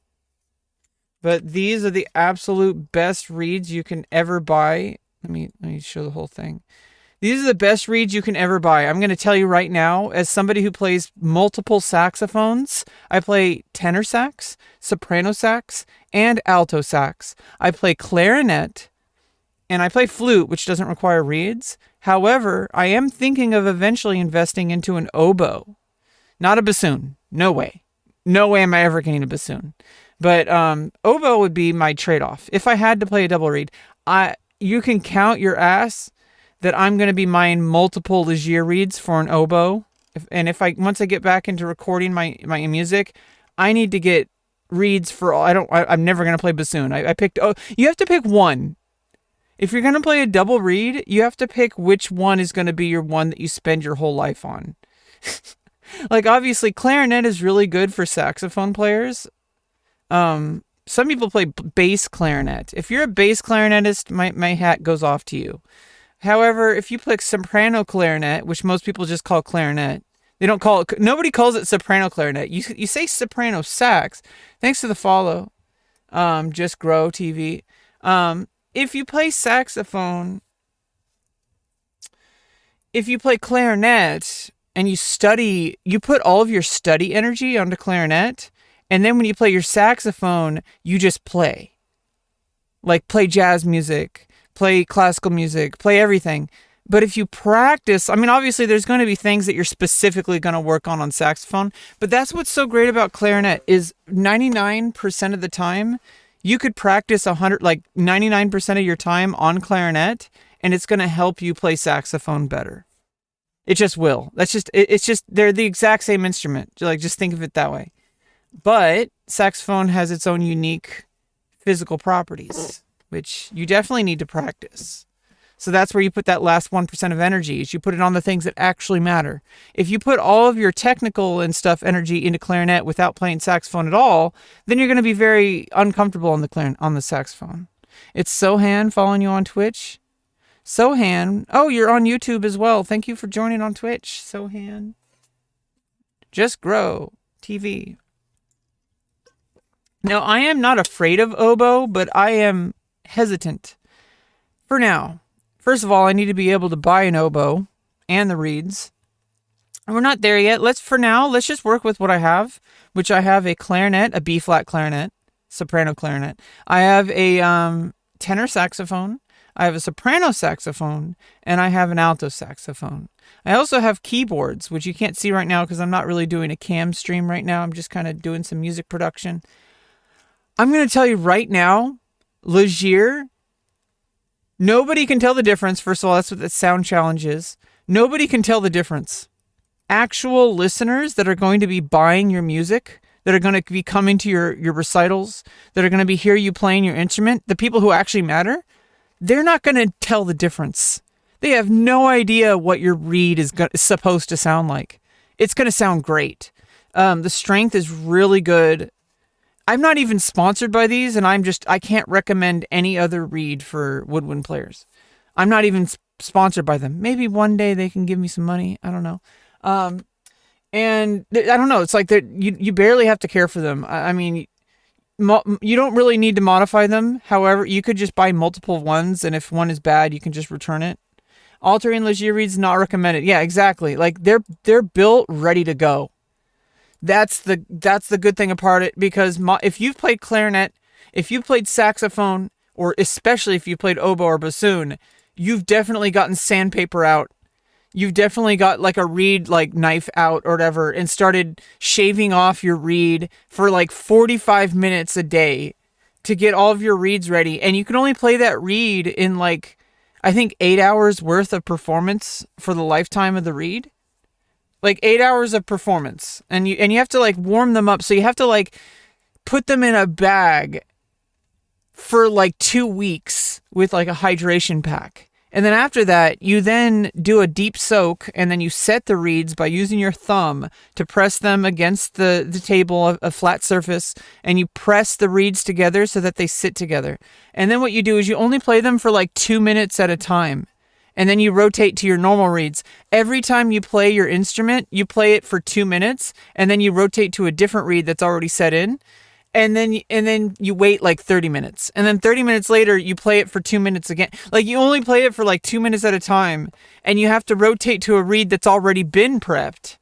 S1: but these are the absolute best reeds you can ever buy. Let me show the whole thing. These are the best reeds you can ever buy. I'm going to tell you right now, as somebody who plays multiple saxophones, I play tenor sax, soprano sax, and alto sax. I play clarinet, and I play flute, which doesn't require reeds. However, I am thinking of eventually investing into an oboe. Not a bassoon. No way. No way am I ever getting a bassoon. But oboe would be my trade-off. If I had to play a double reed, you can count your ass that I'm going to be buying multiple Leger reeds for an oboe. Once I get back into recording my music, I need to get reeds for all. I'm never going to play bassoon. You have to pick one. If you're going to play a double reed, you have to pick which one is going to be your one that you spend your whole life on. Like, obviously, clarinet is really good for saxophone players. Some people play bass clarinet. If you're a bass clarinetist, my hat goes off to you. However, if you play soprano clarinet, which most people just call clarinet, nobody calls it soprano clarinet. You say soprano sax. Thanks to the follow. Just Grow TV. If you play saxophone, if you play clarinet and you put all of your study energy onto clarinet, and then when you play your saxophone, you just play. Like play jazz music, play classical music, play everything. But if you practice, obviously there's going to be things that you're specifically going to work on saxophone, but that's what's so great about clarinet is 99% of the time, you could practice 99% of your time on clarinet, and it's going to help you play saxophone better. It just will. It's just, they're the exact same instrument. Just think of it that way. But saxophone has its own unique physical properties, which you definitely need to practice. So that's where you put that last 1% of energy, is you put it on the things that actually matter. If you put all of your technical and stuff energy into clarinet without playing saxophone at all, then you're going to be very uncomfortable on the saxophone. It's Sohan following you on Twitch. Sohan, oh, you're on YouTube as well. Thank you for joining on Twitch, Sohan. Just Grow TV. Now, I am not afraid of oboe, but I am hesitant. For now. First of all, I need to be able to buy an oboe and the reeds. And we're not there yet. Let's just work with what I have, which I have a clarinet, a B-flat clarinet, soprano clarinet. I have a tenor saxophone, I have a soprano saxophone, and I have an alto saxophone. I also have keyboards, which you can't see right now because I'm not really doing a cam stream right now. I'm just kind of doing some music production. I'm going to tell you right now, Leger, nobody can tell the difference. First of all, that's what the sound challenge is. Nobody can tell the difference. Actual listeners that are going to be buying your music, that are going to be coming to your recitals, that are going to be hear you playing your instrument, the people who actually matter, they're not going to tell the difference. They have no idea what your reed is supposed to sound like. It's going to sound great. The strength is really good. I'm not even sponsored by these, and I can't recommend any other reed for woodwind players. I'm not even sponsored by them. Maybe one day they can give me some money. I don't know. And I don't know. It's like you barely have to care for them. I mean, you don't really need to modify them. However, you could just buy multiple ones, and if one is bad, you can just return it. Altering Leger reeds not recommended. Yeah, exactly. Like they're built ready to go. That's the good thing about it, because if you've played clarinet, if you've played saxophone, or especially if you played oboe or bassoon, you've definitely gotten sandpaper out. You've definitely got like a reed like knife out or whatever and started shaving off your reed for like 45 minutes a day to get all of your reeds ready. And you can only play that reed in like, I think 8 hours worth of performance for the lifetime of the reed. Like 8 hours of performance. And you have to like warm them up. So you have to like put them in a bag for like 2 weeks with like a hydration pack. And then after that, you then do a deep soak, and then you set the reeds by using your thumb to press them against the table, a flat surface, and you press the reeds together so that they sit together. And then what you do is you only play them for like 2 minutes at a time. And then you rotate to your normal reeds. Every time you play your instrument, you play it for 2 minutes, and then you rotate to a different reed that's already set in. And then you wait like 30 minutes. And then 30 minutes later, you play it for 2 minutes again. Like you only play it for like 2 minutes at a time. And you have to rotate to a reed that's already been prepped.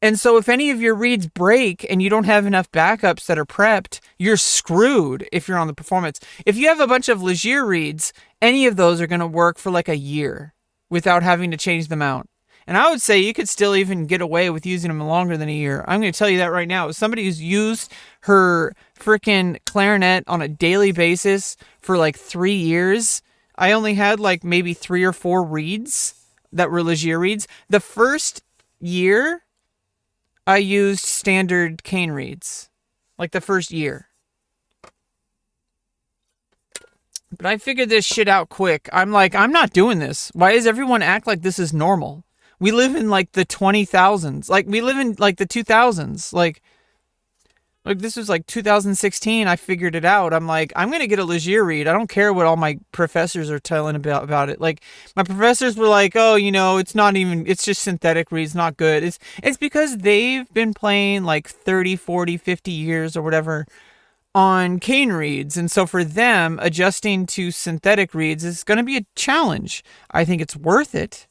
S1: And so if any of your reeds break and you don't have enough backups that are prepped, you're screwed if you're on the performance. If you have a bunch of Leger reeds, any of those are going to work for like a year without having to change them out. And I would say you could still even get away with using them longer than a year. I'm going to tell you that right now. As somebody who's used her freaking clarinet on a daily basis for like 3 years, I only had like maybe 3 or 4 reeds that were Leger reeds. The first year, I used standard cane reeds. Like the first year. But I figured this shit out quick. I'm like, I'm not doing this. Why does everyone act like this is normal? We live in like the 20,000s. Like we live in like the 2000s. Like this was like 2016. I figured it out. I'm like, I'm going to get a Leger reed. I don't care what all my professors are telling about it. Like my professors were like, oh, you know, it's just synthetic reeds, not good. It's because they've been playing like 30, 40, 50 years or whatever on cane reeds. And so for them, adjusting to synthetic reeds is going to be a challenge. I think it's worth it.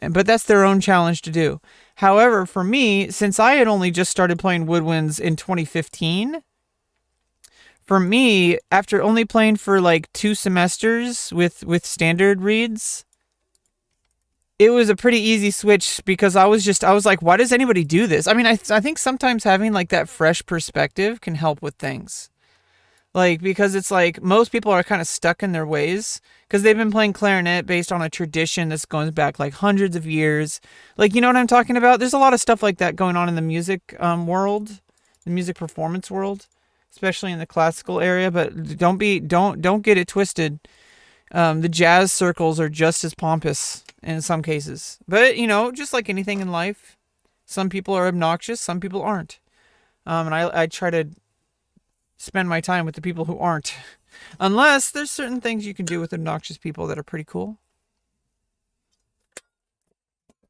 S1: But that's their own challenge to do. However, for me, since I had only just started playing woodwinds in 2015, for me, after only playing for like 2 semesters with standard reeds, it was a pretty easy switch because I was like, why does anybody do this? I mean, I think sometimes having like that fresh perspective can help with things. Like, because it's like most people are kind of stuck in their ways because they've been playing clarinet based on a tradition that's going back like hundreds of years. Like, you know what I'm talking about? There's a lot of stuff like that going on in the music world, the music performance world, especially in the classical area. But don't get it twisted. The jazz circles are just as pompous in some cases. But, you know, just like anything in life, some people are obnoxious, some people aren't. And I try to spend my time with the people who aren't. Unless there's certain things you can do with obnoxious people that are pretty cool.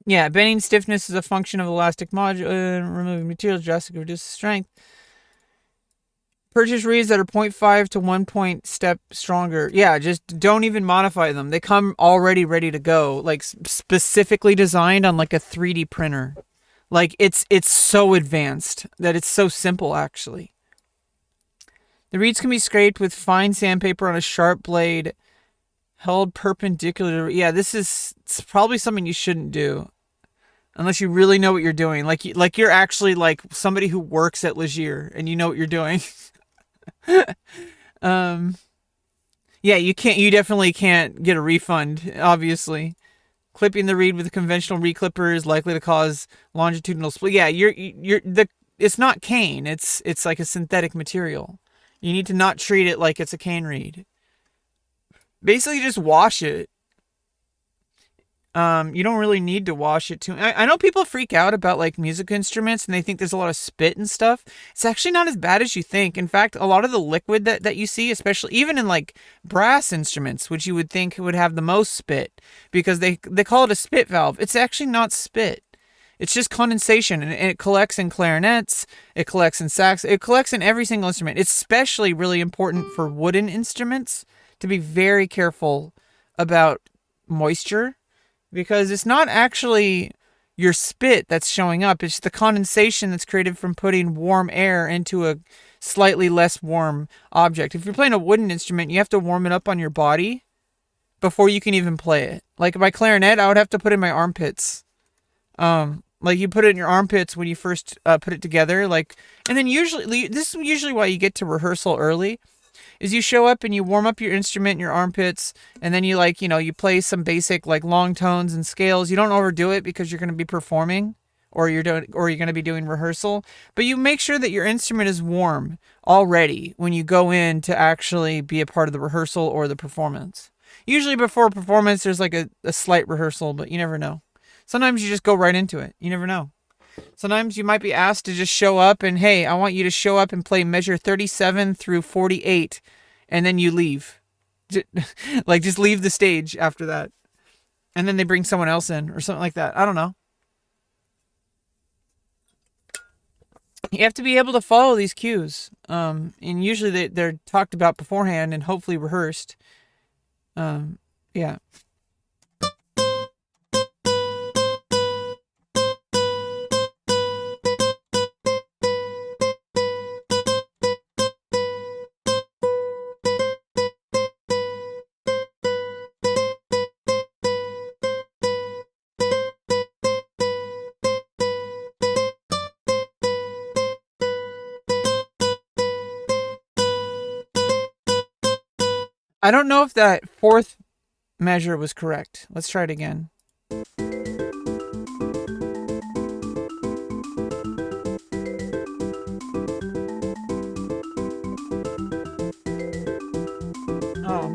S1: Yeah, bending stiffness is a function of elastic modulus, removing materials drastically reduces strength. Purchase reeds that are 0.5 to 1 point step stronger. Yeah, just don't even modify them. They come already ready to go, like specifically designed on like a 3D printer. Like it's so advanced that it's so simple actually. The reeds can be scraped with fine sandpaper on a sharp blade held perpendicular. Yeah, it's probably something you shouldn't do unless you really know what you're doing. Like you're actually like somebody who works at Legier and you know what you're doing. Yeah, you definitely can't get a refund, obviously. Clipping the reed with a conventional reed clipper is likely to cause longitudinal split. Yeah, it's not cane. It's like a synthetic material. You need to not treat it like it's a cane reed. Basically, just wash it. You don't really need to wash it too. I know people freak out about like music instruments and they think there's a lot of spit and stuff. It's actually not as bad as you think. In fact, a lot of the liquid that you see, especially even in like brass instruments, which you would think would have the most spit because they call it a spit valve. It's actually not spit. It's just condensation, and it collects in clarinets, it collects in sax, it collects in every single instrument. It's especially really important for wooden instruments to be very careful about moisture, because it's not actually your spit that's showing up. It's the condensation that's created from putting warm air into a slightly less warm object. If you're playing a wooden instrument, you have to warm it up on your body before you can even play it. Like my clarinet, I would have to put it in my armpits. Like you put it in your armpits when you first put it together. And then usually, this is usually why you get to rehearsal early, is you show up and you warm up your instrument in your armpits, and then you play some basic like long tones and scales. You don't overdo it because you're going to be performing, or you're going to be doing rehearsal. But you make sure that your instrument is warm already when you go in to actually be a part of the rehearsal or the performance. Usually before a performance, there's like a slight rehearsal, but you never know. Sometimes you just go right into it. You never know. Sometimes you might be asked to just show up and, hey, I want you to show up and play measure 37 through 48, and then you leave. Just leave the stage after that. And then they bring someone else in or something like that. I don't know. You have to be able to follow these cues. And usually they're talked about beforehand and hopefully rehearsed. Yeah. I don't know if that fourth measure was correct. Let's try it again. Oh.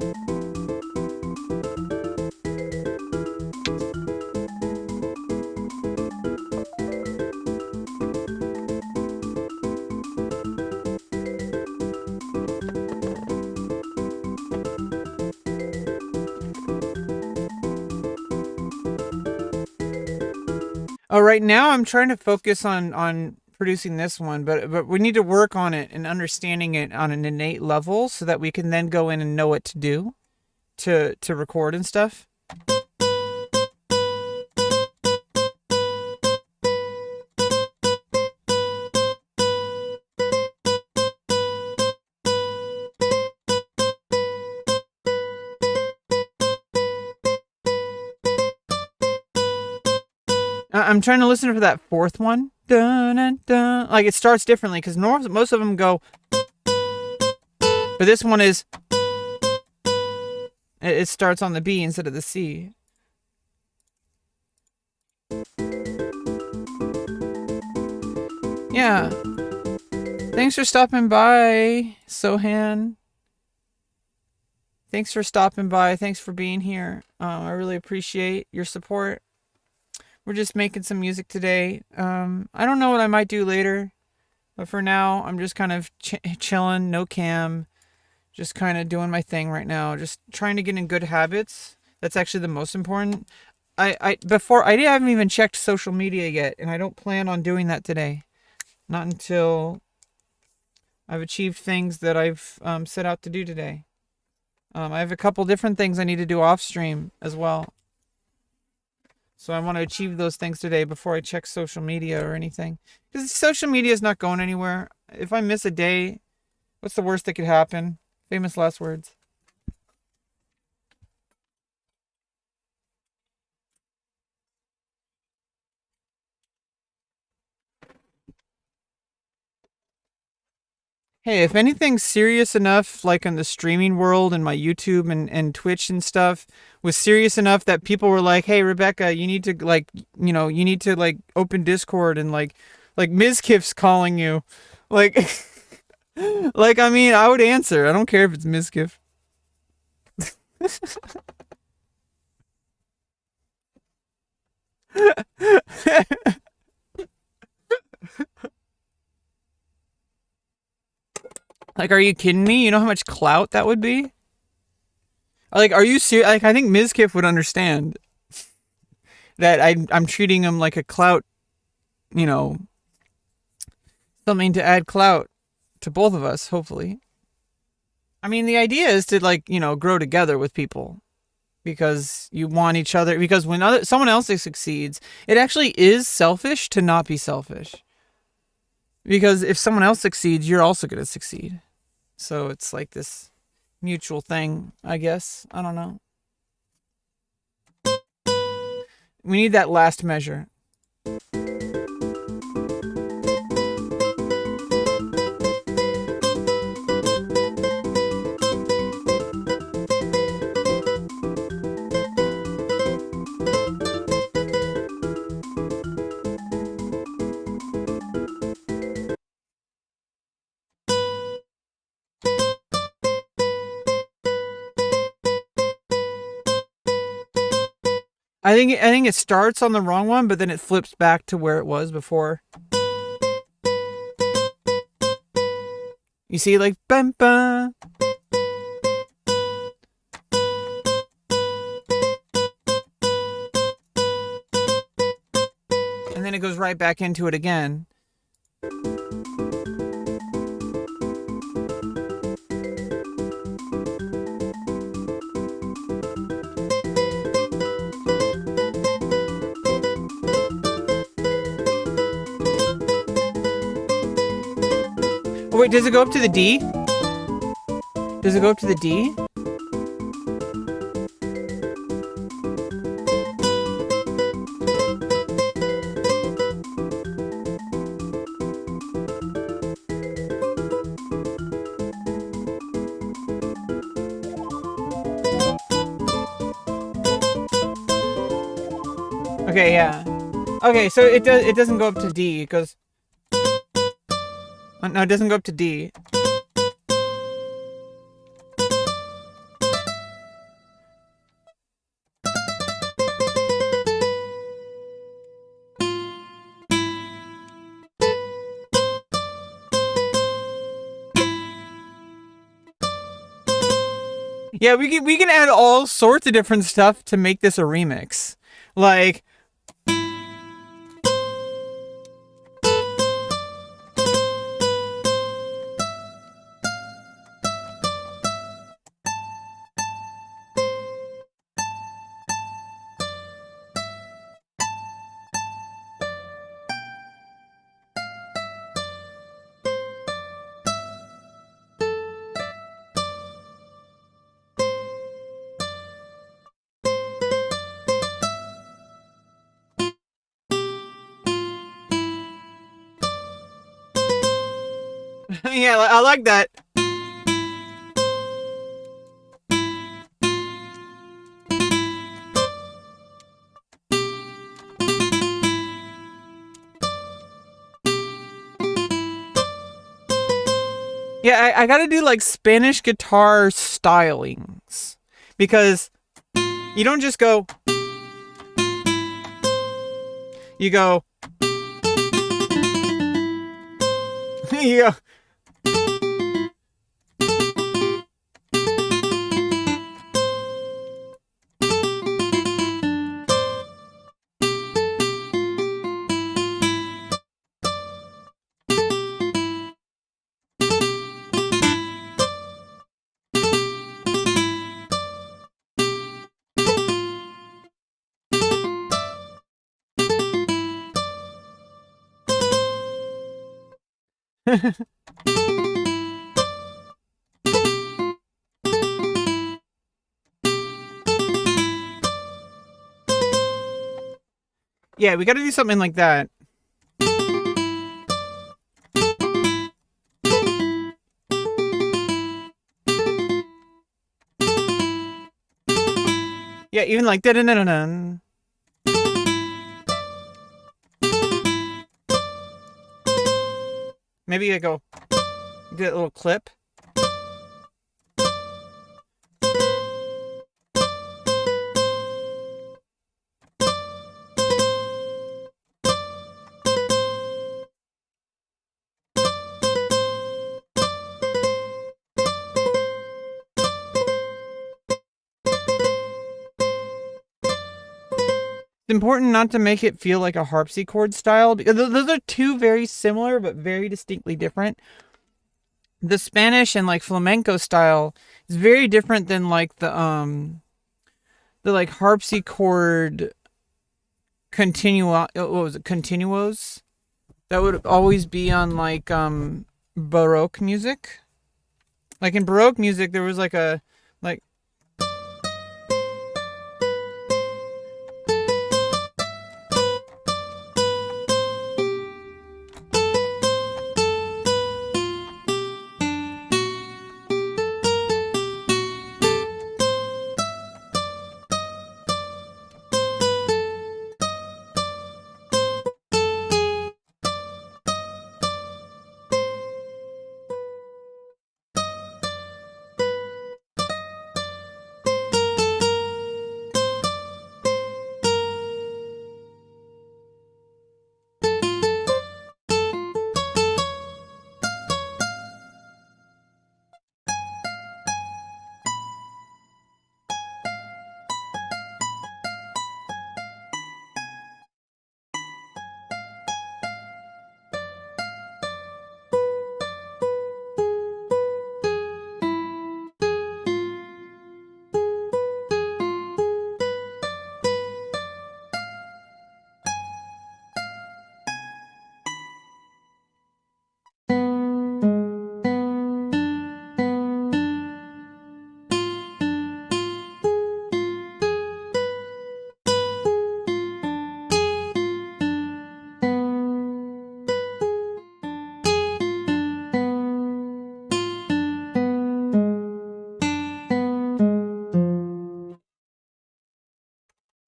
S1: Oh, right now I'm trying to focus on producing this one, but we need to work on it and understanding it on an innate level so that we can then go in and know what to do to record and stuff. I'm trying to listen for that fourth one. Dun, dun, dun. Like it starts differently because most of them go, but this one is, it starts on the B instead of the C. Yeah. Thanks for stopping by, Sohan. Thanks for stopping by. Thanks for being here. I really appreciate your support. We're just making some music today. I don't know what I might do later, but for now, I'm just kind of chilling, no cam, just kind of doing my thing right now. Just trying to get in good habits. That's actually the most important. I haven't even checked social media yet, and I don't plan on doing that today. Not until I've achieved things that I've set out to do today. I have a couple different things I need to do off stream as well. So I want to achieve those things today before I check social media or anything. Because social media is not going anywhere. If I miss a day, What's the worst that could happen? Famous last words. Hey, if anything's serious enough, like in the streaming world and my YouTube and Twitch and stuff, was serious enough that people were like, "Hey, Rebecca, you need to like, you need to like open Discord and like Mizkif's calling you," like, like I mean, I would answer. I don't care if it's Mizkif. Like, are you kidding me? You know how much clout that would be? Like, are you serious? Like, I think Mizkif would understand that I'm treating him like a clout, you know, something to add clout to both of us, hopefully. I mean, the idea is to, like, grow together with people because you want each other. Because when someone else succeeds, it actually is selfish to not be selfish. Because if someone else succeeds, you're also going to succeed. So it's like this mutual thing, I guess. I don't know. We need that last measure. I think it starts on the wrong one, but then it flips back to where it was before. You see, like bam bam. And then it goes right back into it again. Oh, wait, does it go up to the D? Does it go up to the D? Okay, yeah. Okay, so it doesn't go up to D. It goes. No, it doesn't go up to D. Yeah, we can add all sorts of different stuff to make this a remix. Like yeah, I like that. Yeah, I gotta do like Spanish guitar stylings because you don't just go. You go. You go. Yeah, we gotta do something like that. Yeah, even like da da da da da. Maybe I go get a little clip. It's important not to make it feel like a harpsichord style, because those are two very similar but very distinctly different. The Spanish and like flamenco style is very different than like the like harpsichord what was it, continuos that would always be on like Baroque music. Like in Baroque music there was like a like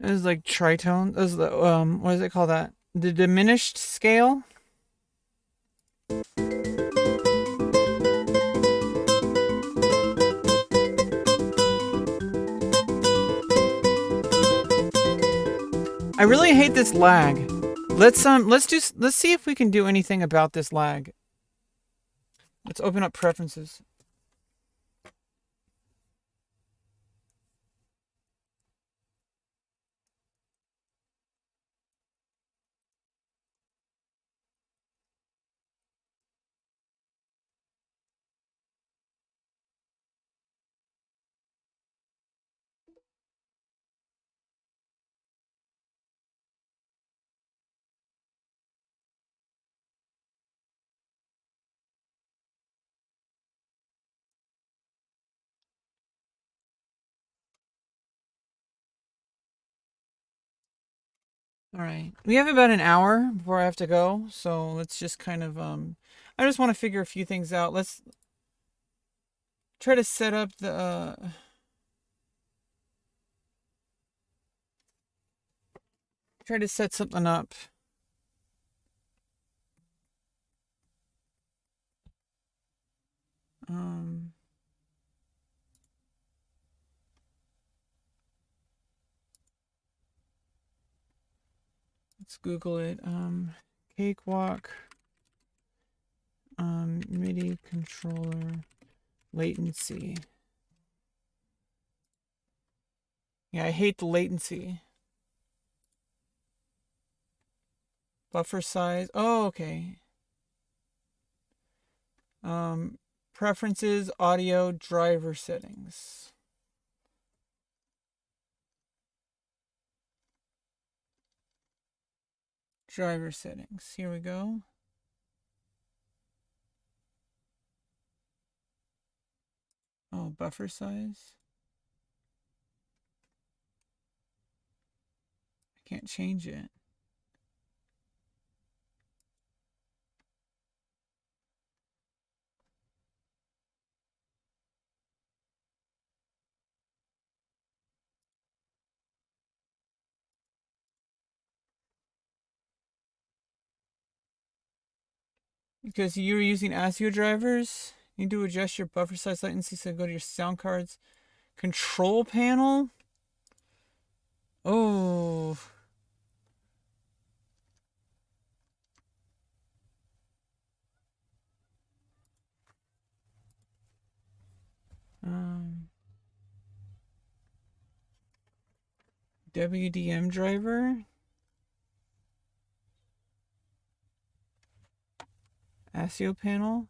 S1: it was like tritone. It was the what does it call that? The diminished scale. I really hate this lag. Let's see if we can do anything about this lag. Let's open up preferences. All right. We have about an hour before I have to go, so let's just kind of I just want to figure a few things out. Let's try to set up the try to set something up. Let's Google it. Cakewalk MIDI controller latency. Yeah, I hate the latency. Buffer size. Oh, okay. Preferences, audio, driver settings. Driver settings. Here we go. Oh, buffer size. I can't change it. Because you're using ASIO drivers. You need to adjust your buffer size latency, so go to your sound cards control panel. Oh. WDM driver. ASIO panel.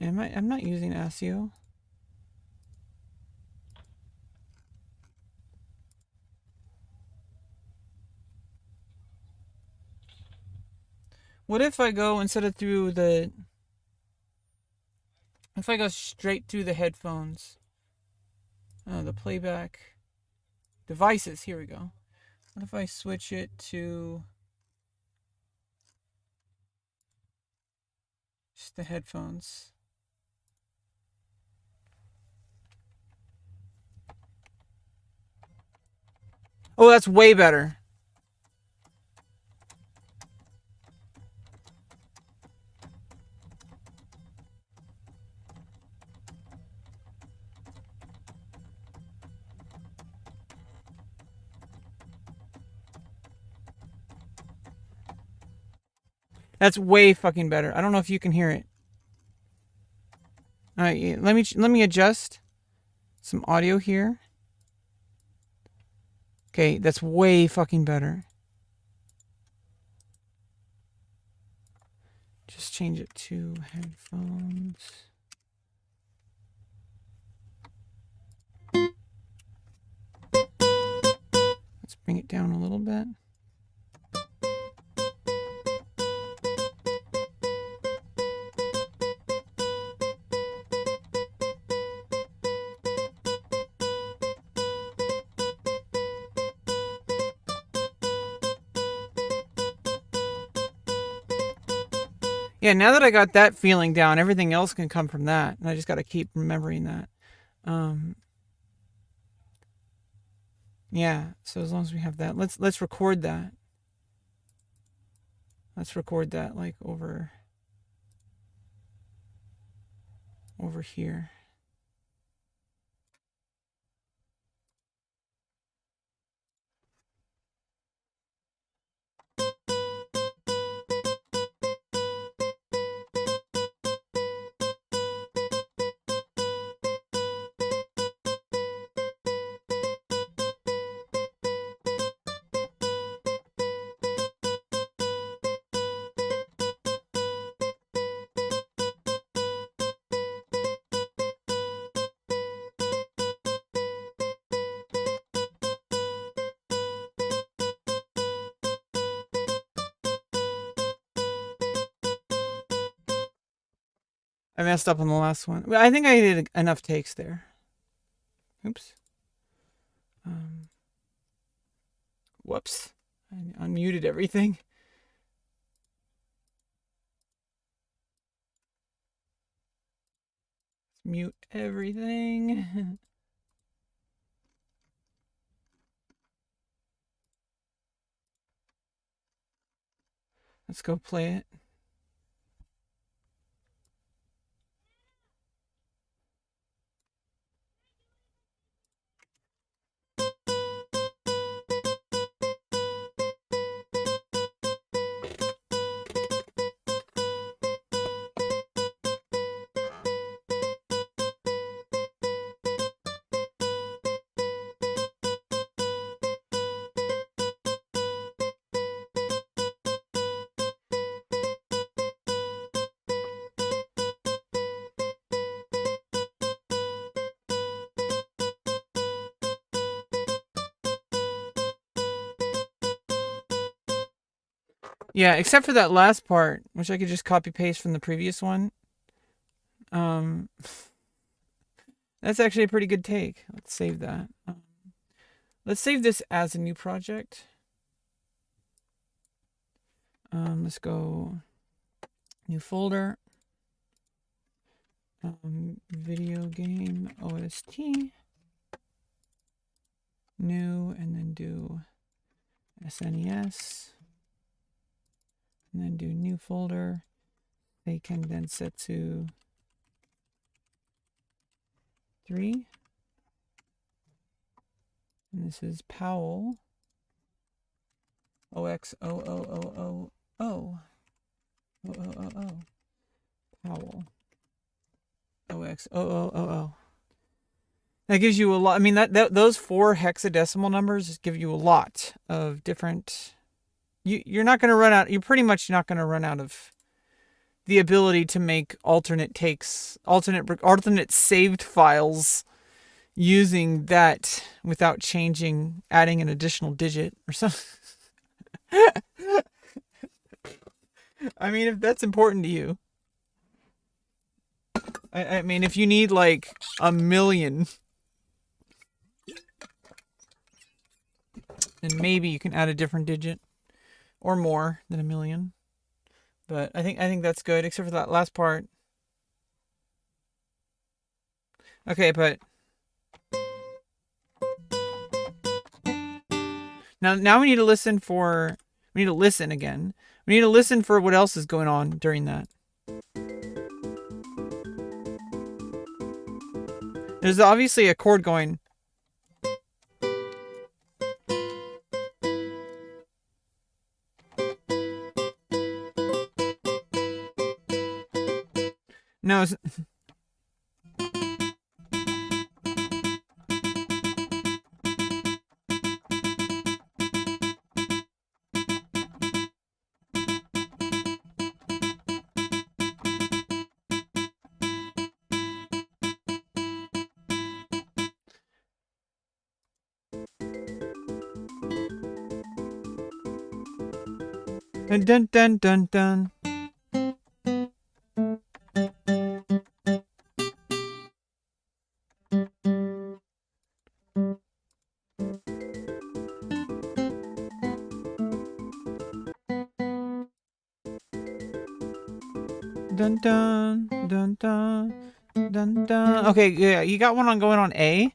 S1: I'm not using ASIO. What if I go instead of through the... If I go straight through the headphones? The playback devices. Here we go. What if I switch it to just the headphones? Oh, that's way better. That's way fucking better. I don't know if you can hear it. All right, let me adjust some audio here. Okay, that's way fucking better. Just change it to headphones. Let's bring it down a little bit. Yeah, now that I got that feeling down, everything else can come from that. And I just got to keep remembering that. Yeah, so as long as we have that, let's record that. Let's record that like over here. I messed up on the last one. Well, I think I did enough takes there. Oops. Whoops. I unmuted everything. Let's mute everything. Let's go play it. Yeah, except for that last part, which I could just copy paste from the previous one. That's actually a pretty good take. Let's save that. Let's save this as a new project. Let's go new folder. Video game OST. New, and then do SNES. And then do new folder. They can then set to 3. And this is Powell. OXOOOO. Powell. OXOOO. That gives you a lot. I mean, those 4 hexadecimal numbers give you a lot of different. You're not going to run out. You're pretty much not going to run out of the ability to make alternate takes, alternate saved files using that without adding an additional digit or something. I mean, if that's important to you. I mean, if you need like 1 million, then maybe you can add a different digit or more than 1 million. But I think that's good, except for that last part. Okay, but now we need to listen again. We need to listen for what else is going on during that. There's obviously a chord going. No. Dun dun dun dun dun. Dun dun dun dun dun dun. Okay, yeah, you got one going on A.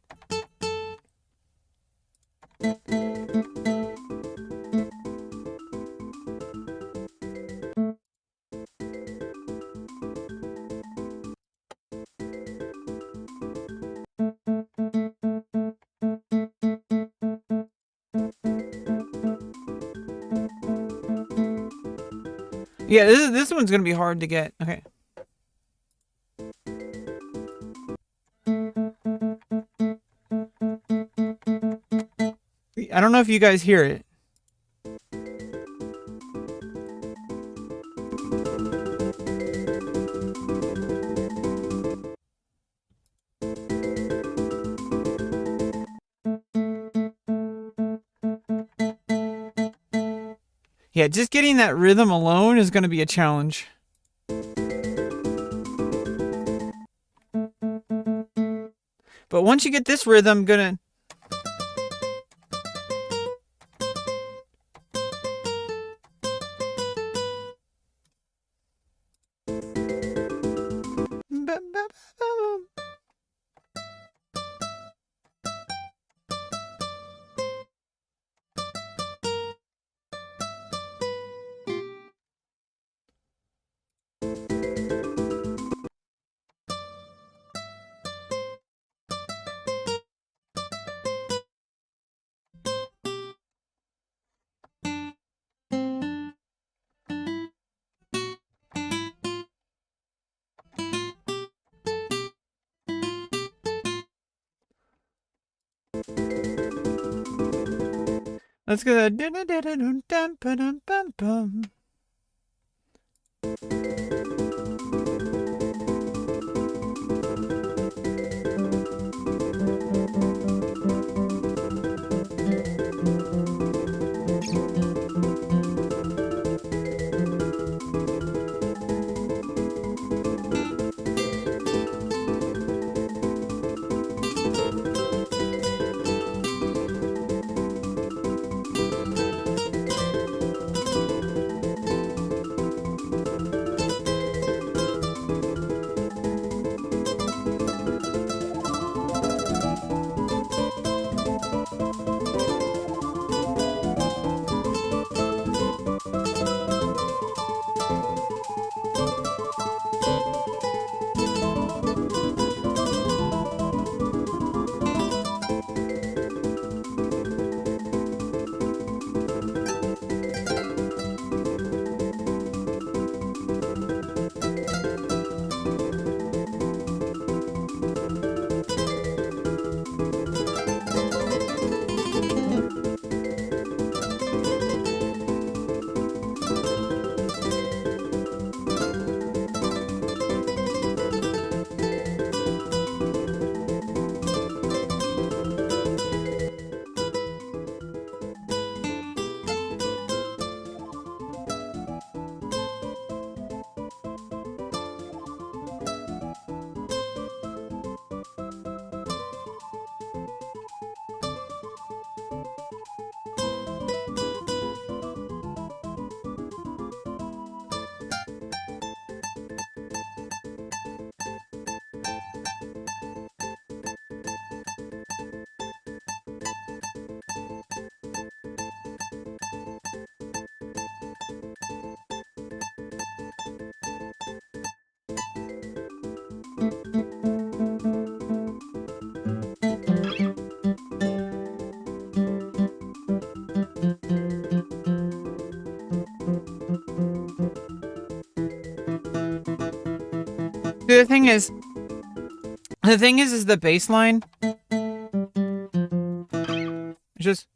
S1: Yeah, this one's gonna be hard to get. Okay. I don't know if you guys hear it. Yeah, just getting that rhythm alone is going to be a challenge. But once you get this rhythm, gonna... Let's go. The thing is the bass line. Just.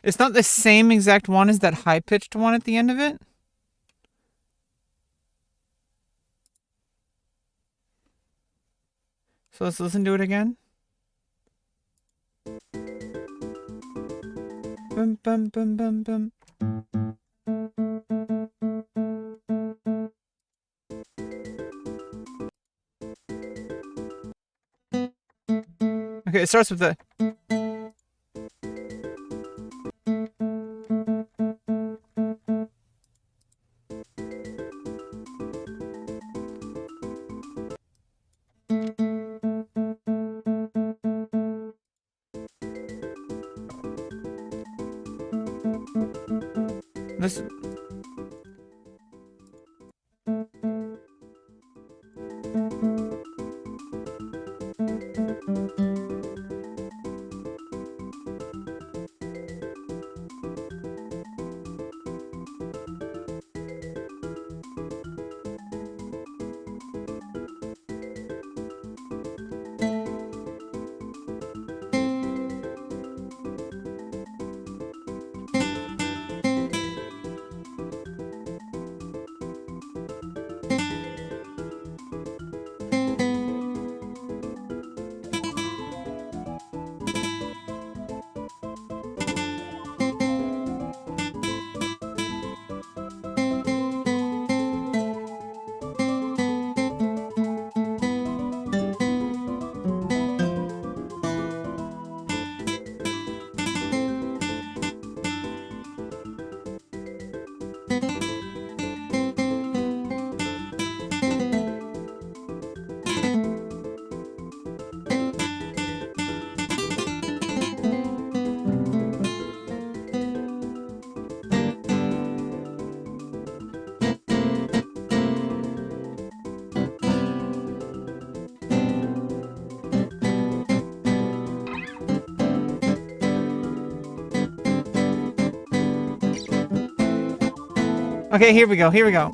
S1: It's not the same exact one as that high-pitched one at the end of it. So let's listen to it again. Bum, bum, bum, bum, bum. Okay, it starts with the... This... Okay, here we go, here we go.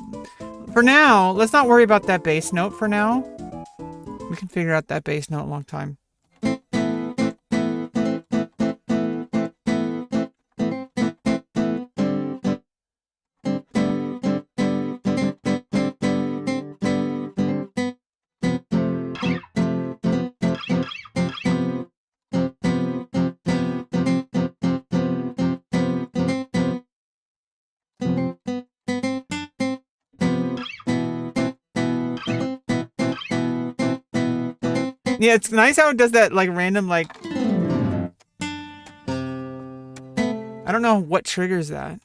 S1: For now, let's not worry about that bass note for now. We can figure out that bass note a long time. Yeah, it's nice how it does that, like, random, like... I don't know what triggers that.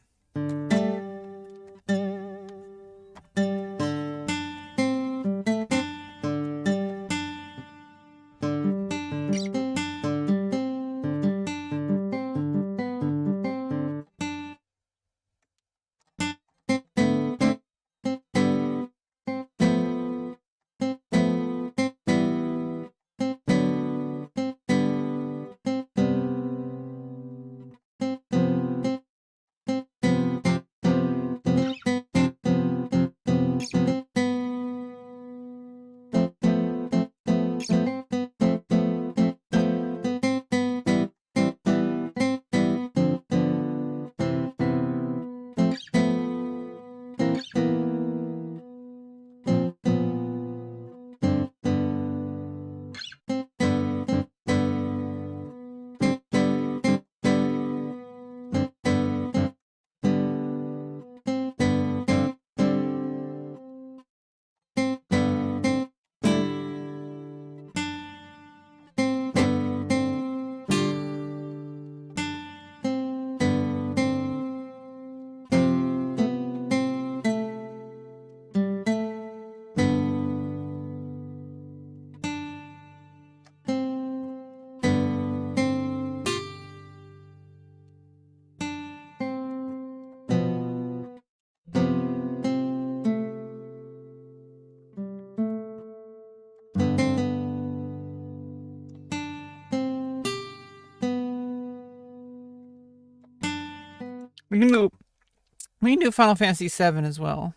S1: We can do Final Fantasy VII as well.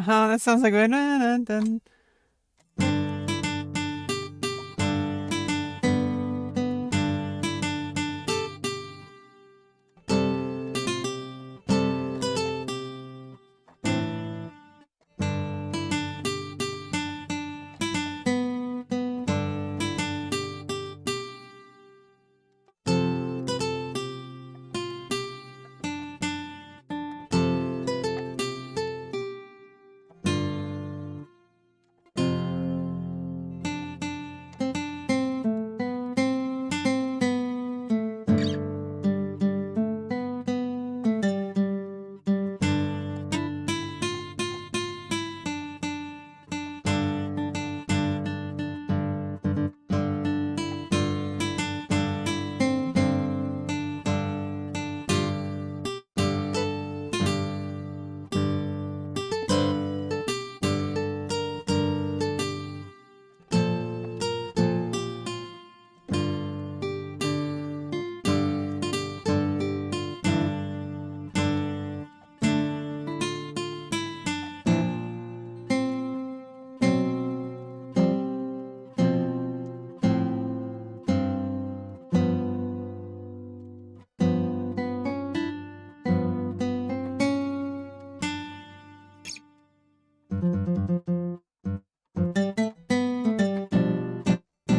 S1: That sounds like dun.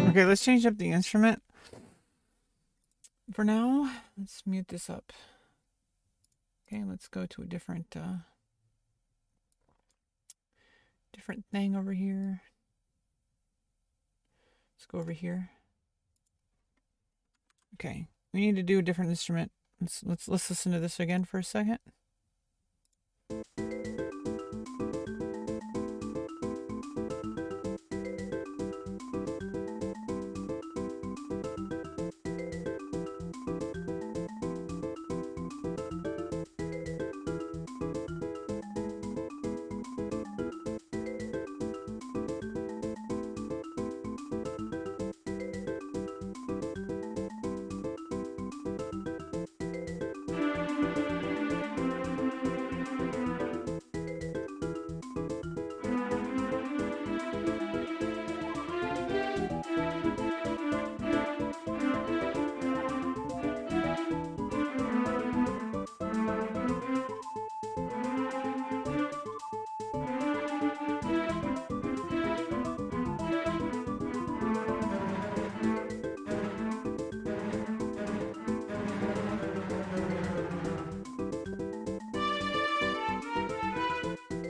S1: Okay, let's change up the instrument. For now, let's mute this up. Okay, let's go to a different thing over here. Let's go over here. Okay, we need to do a different instrument. Let's listen to this again for a second.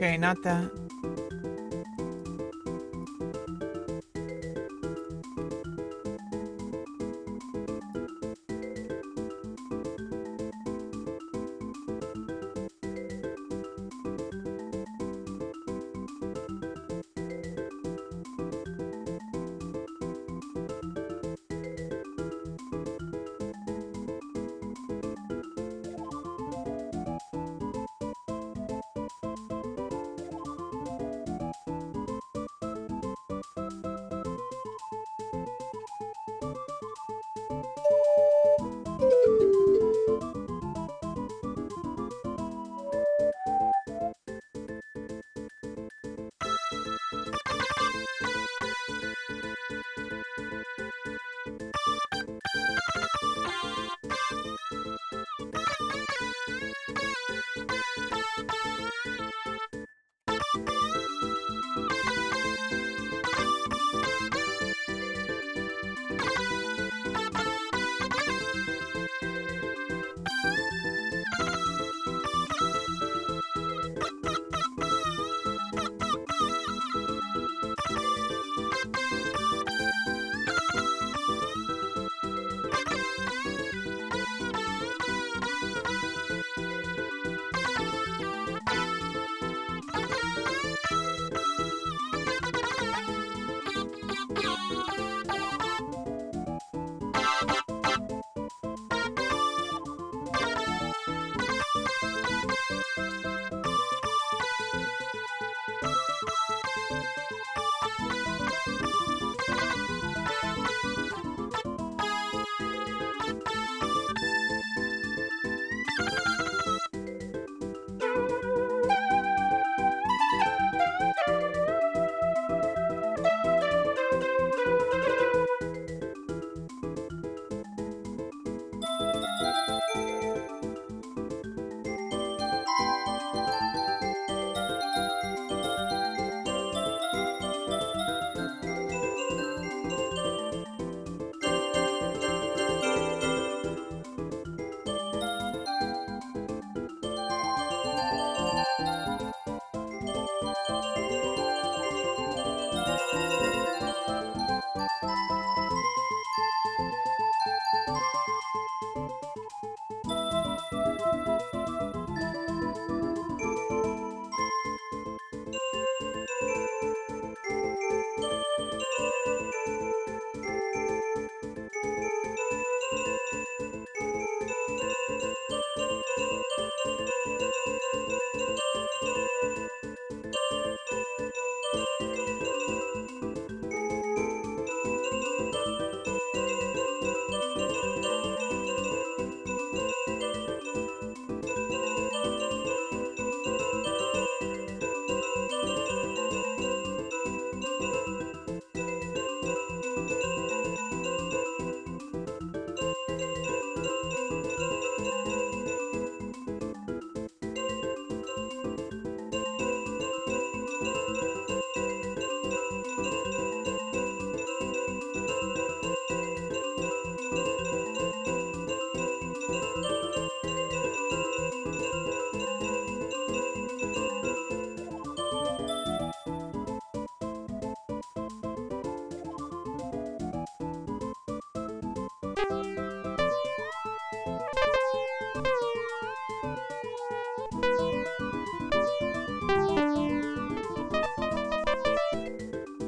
S1: Okay, not that.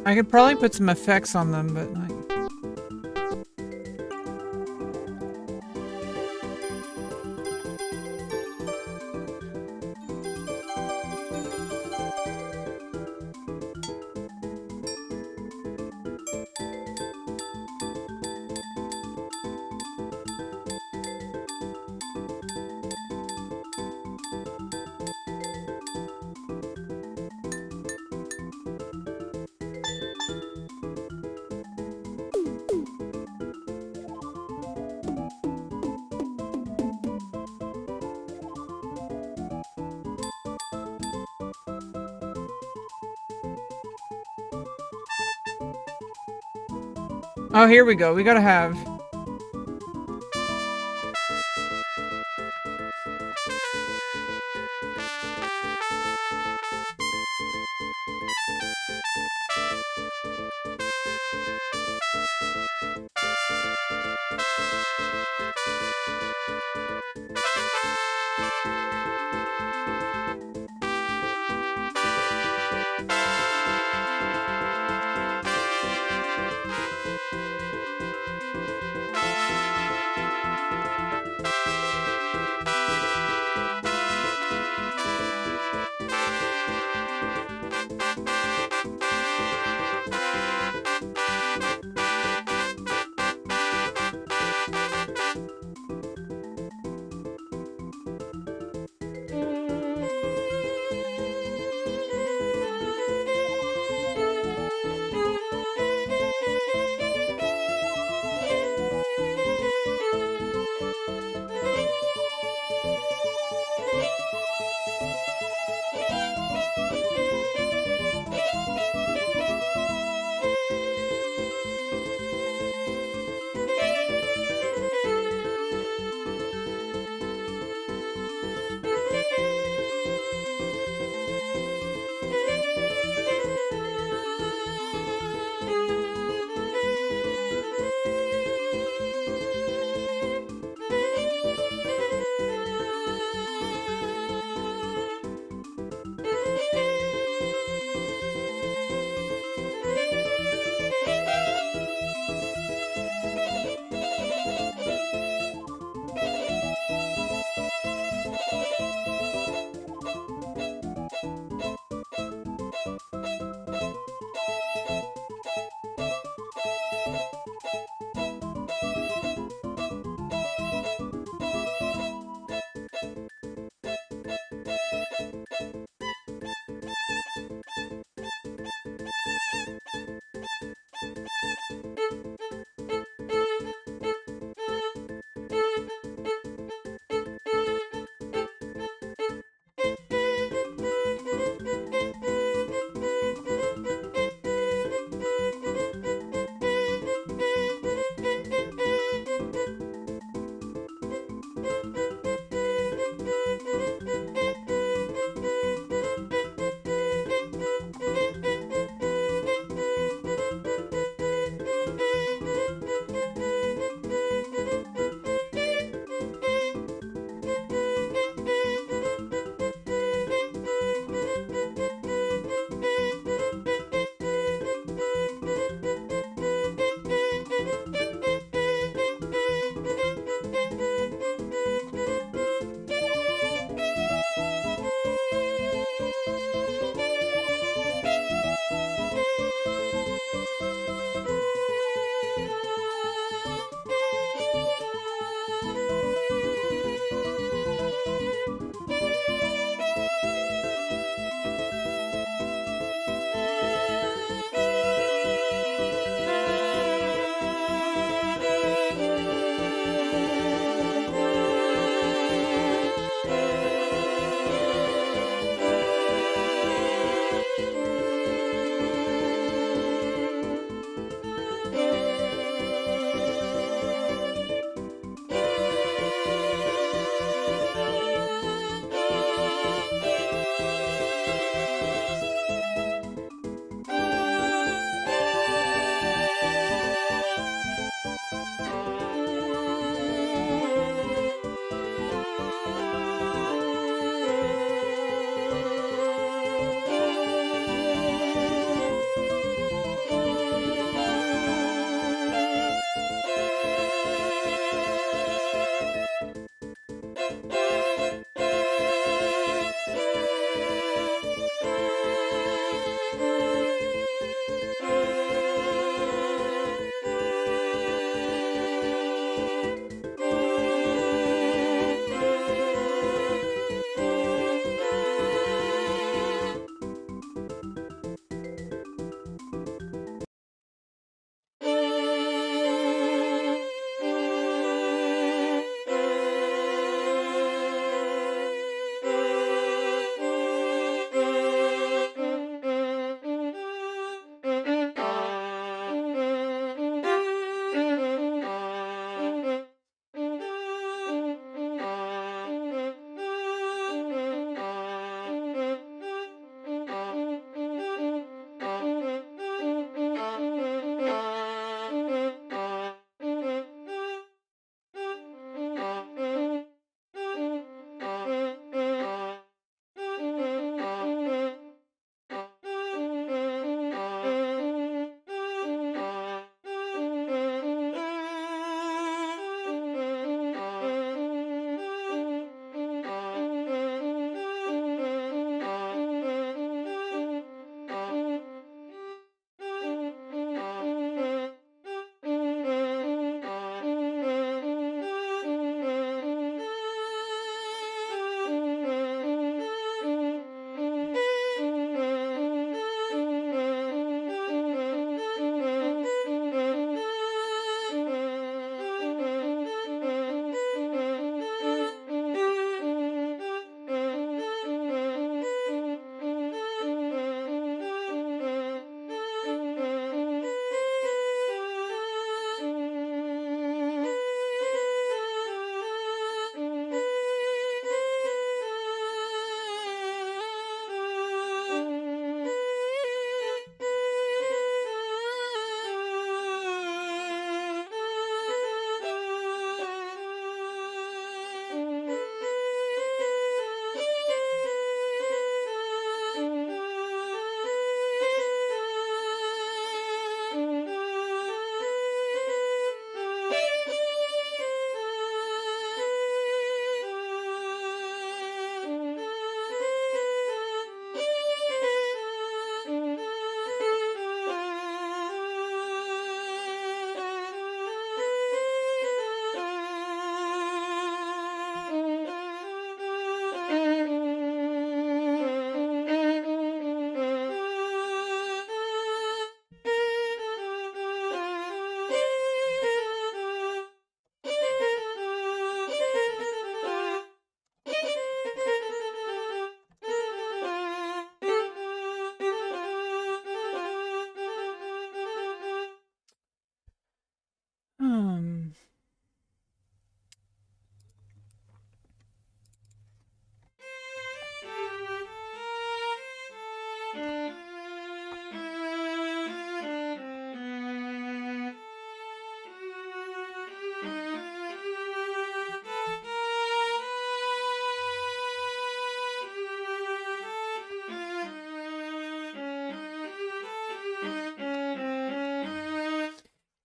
S1: I could probably put some effects on them, but like... Oh, here we go. We gotta have...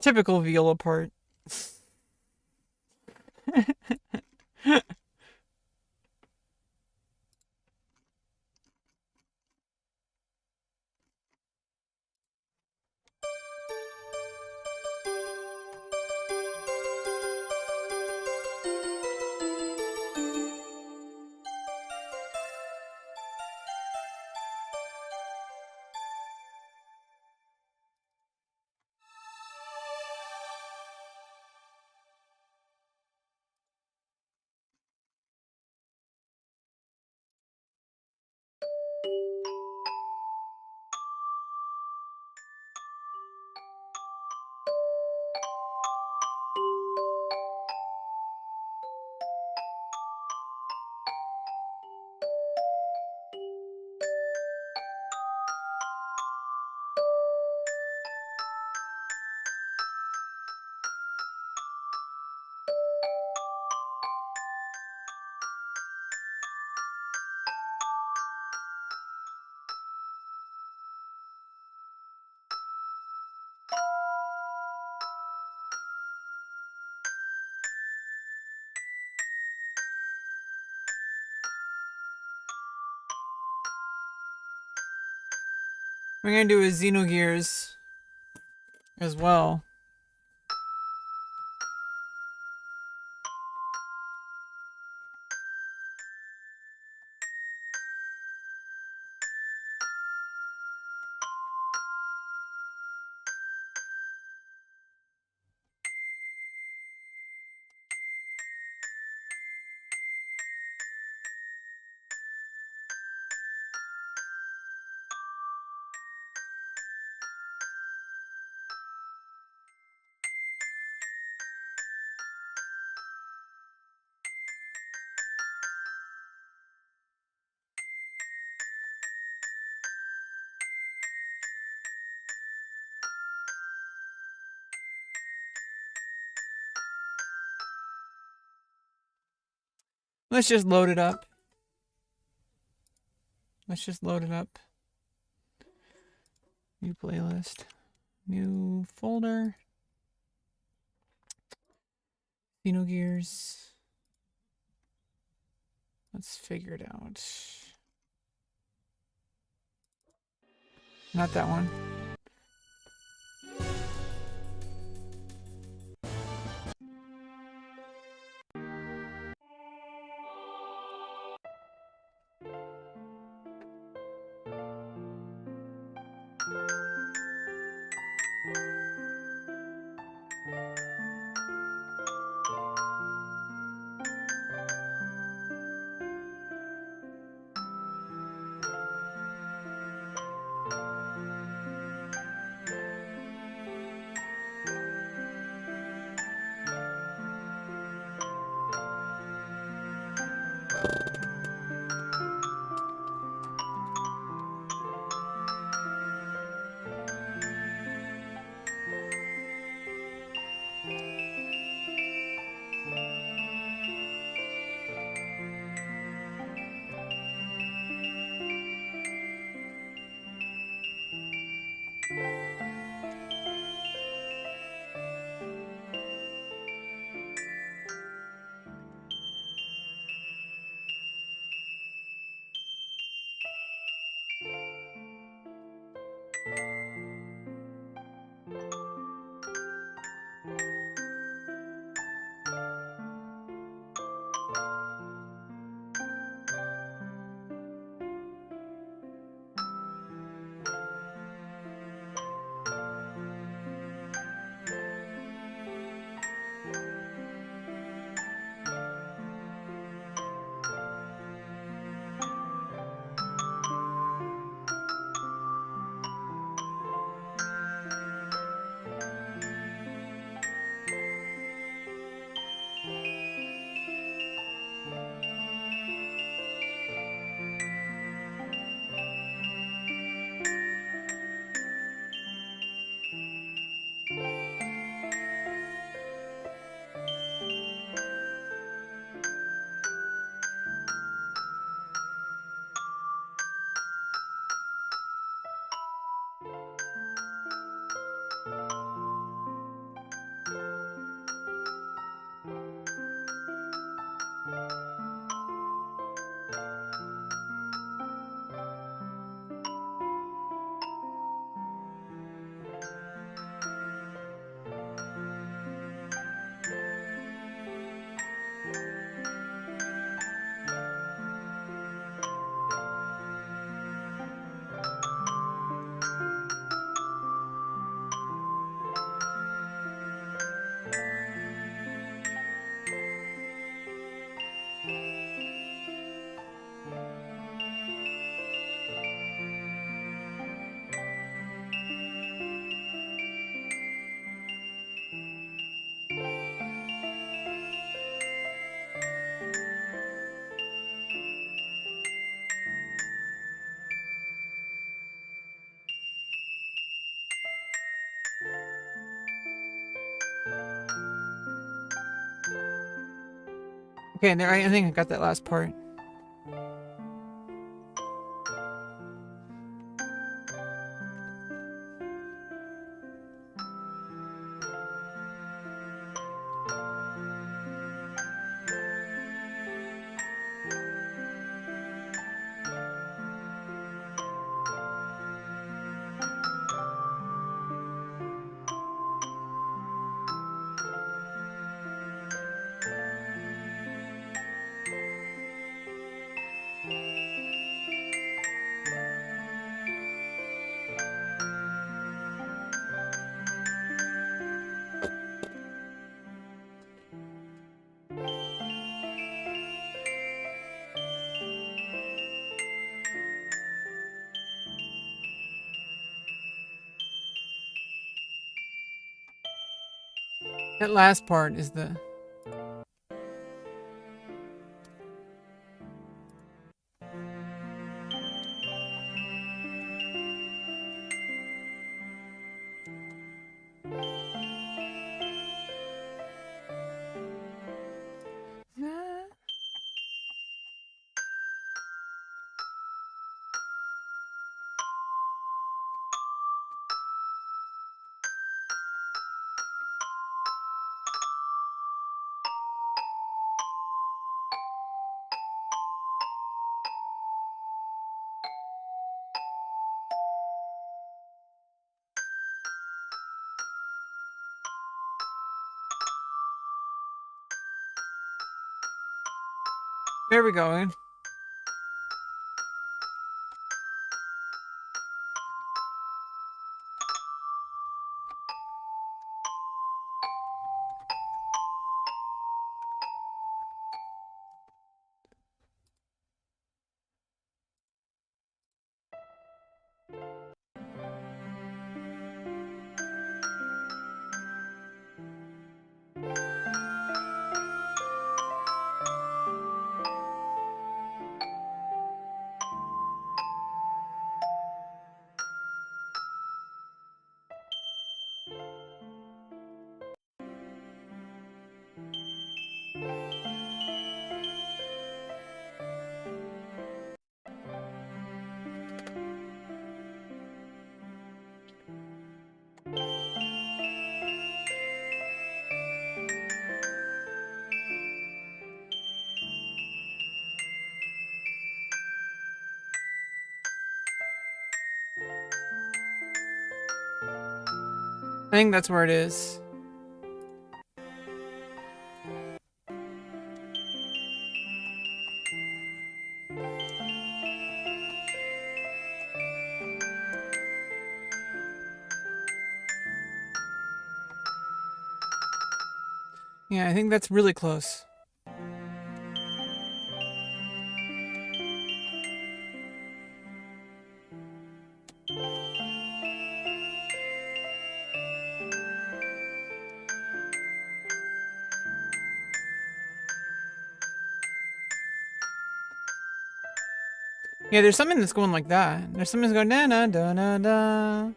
S1: Typical viola part. We're gonna do a Xenogears as well. Let's just load it up. Let's just load it up. New playlist. New folder. Xenogears. Let's figure it out. Not that one. Okay, there. I think I got that last part. That last part is the... There we go. I think that's where it is. Yeah, I think that's really close. Yeah, there's something that's going like that. There's something that's going da da da da da.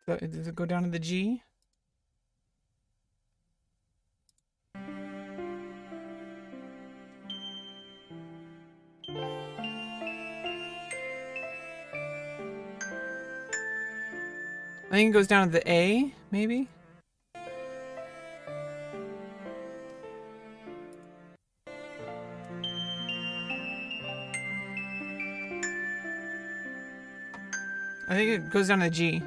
S1: So, does it go down to the G? I think it goes down to the A, maybe? I think it goes down to the G.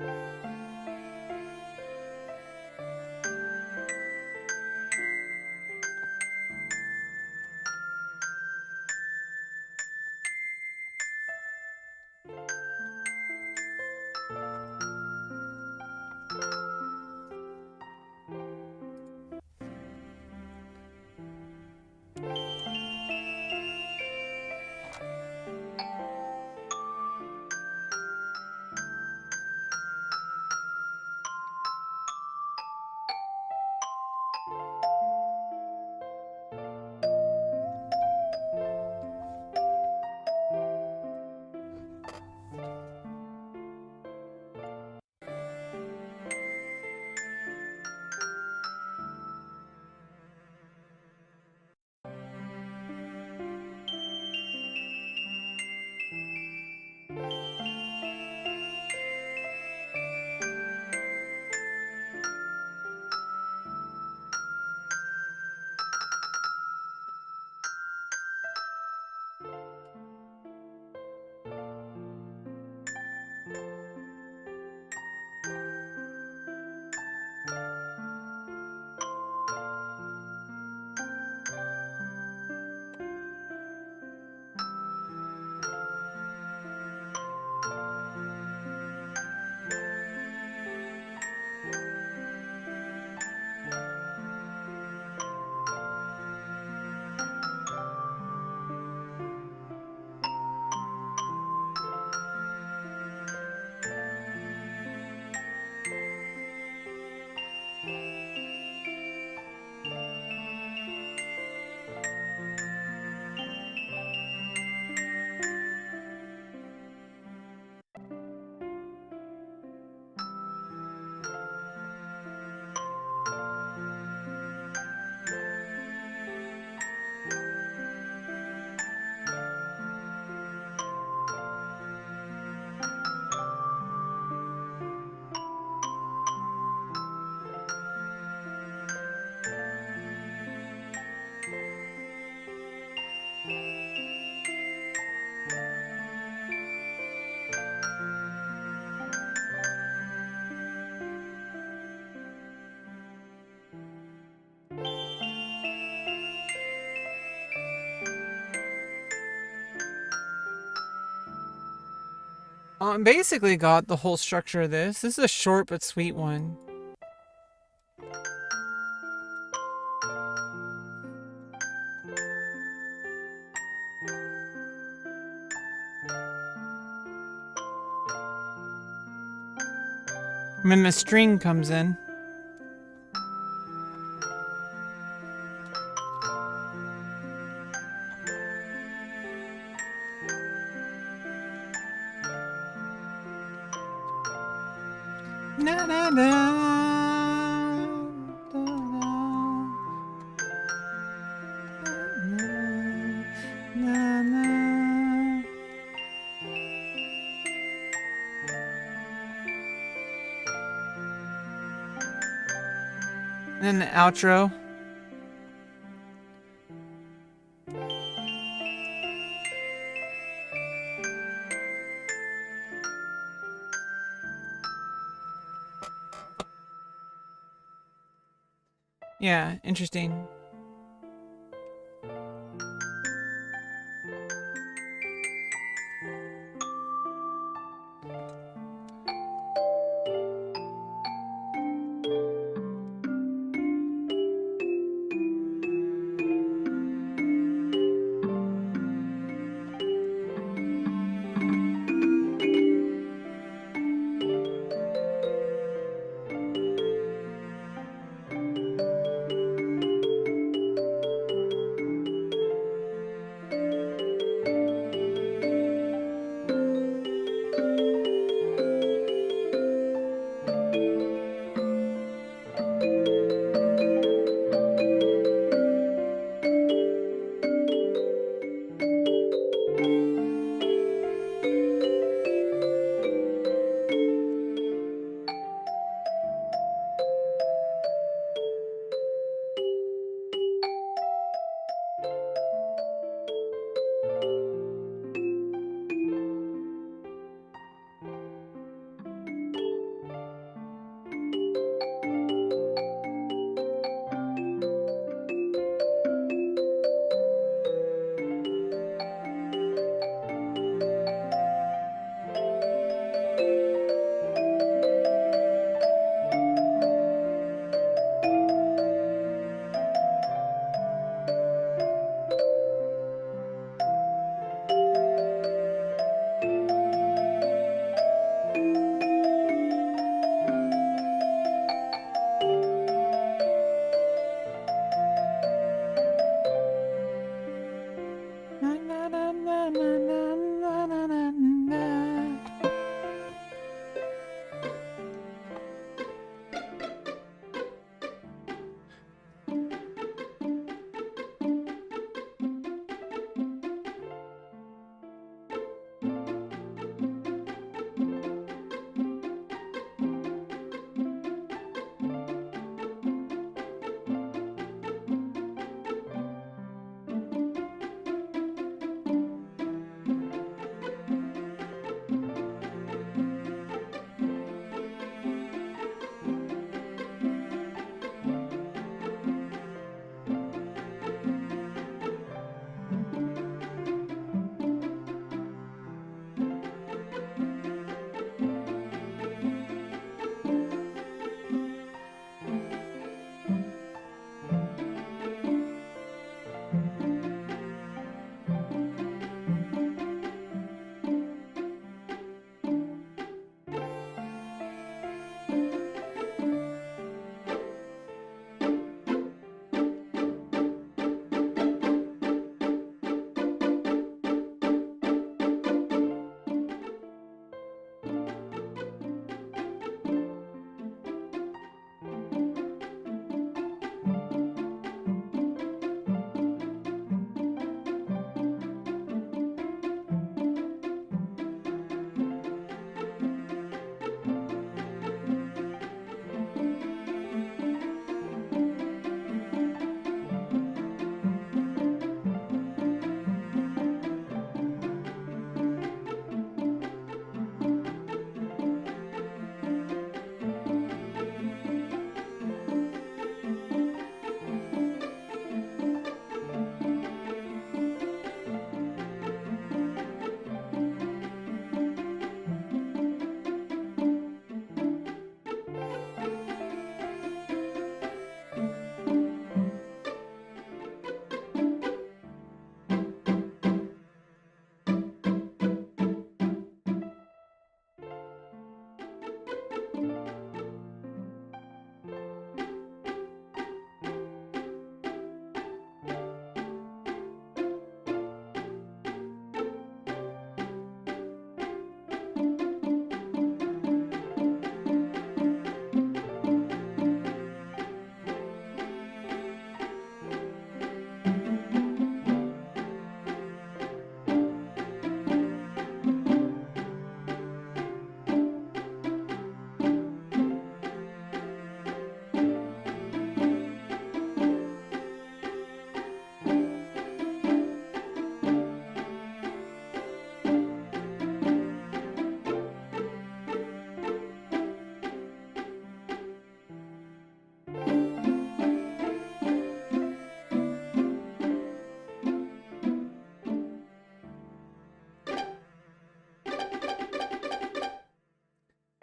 S1: Basically got the whole structure of this. This is a short but sweet one. And then the string comes in. Na, na, na, na, na. And then the outro. Yeah, interesting.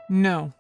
S1: No.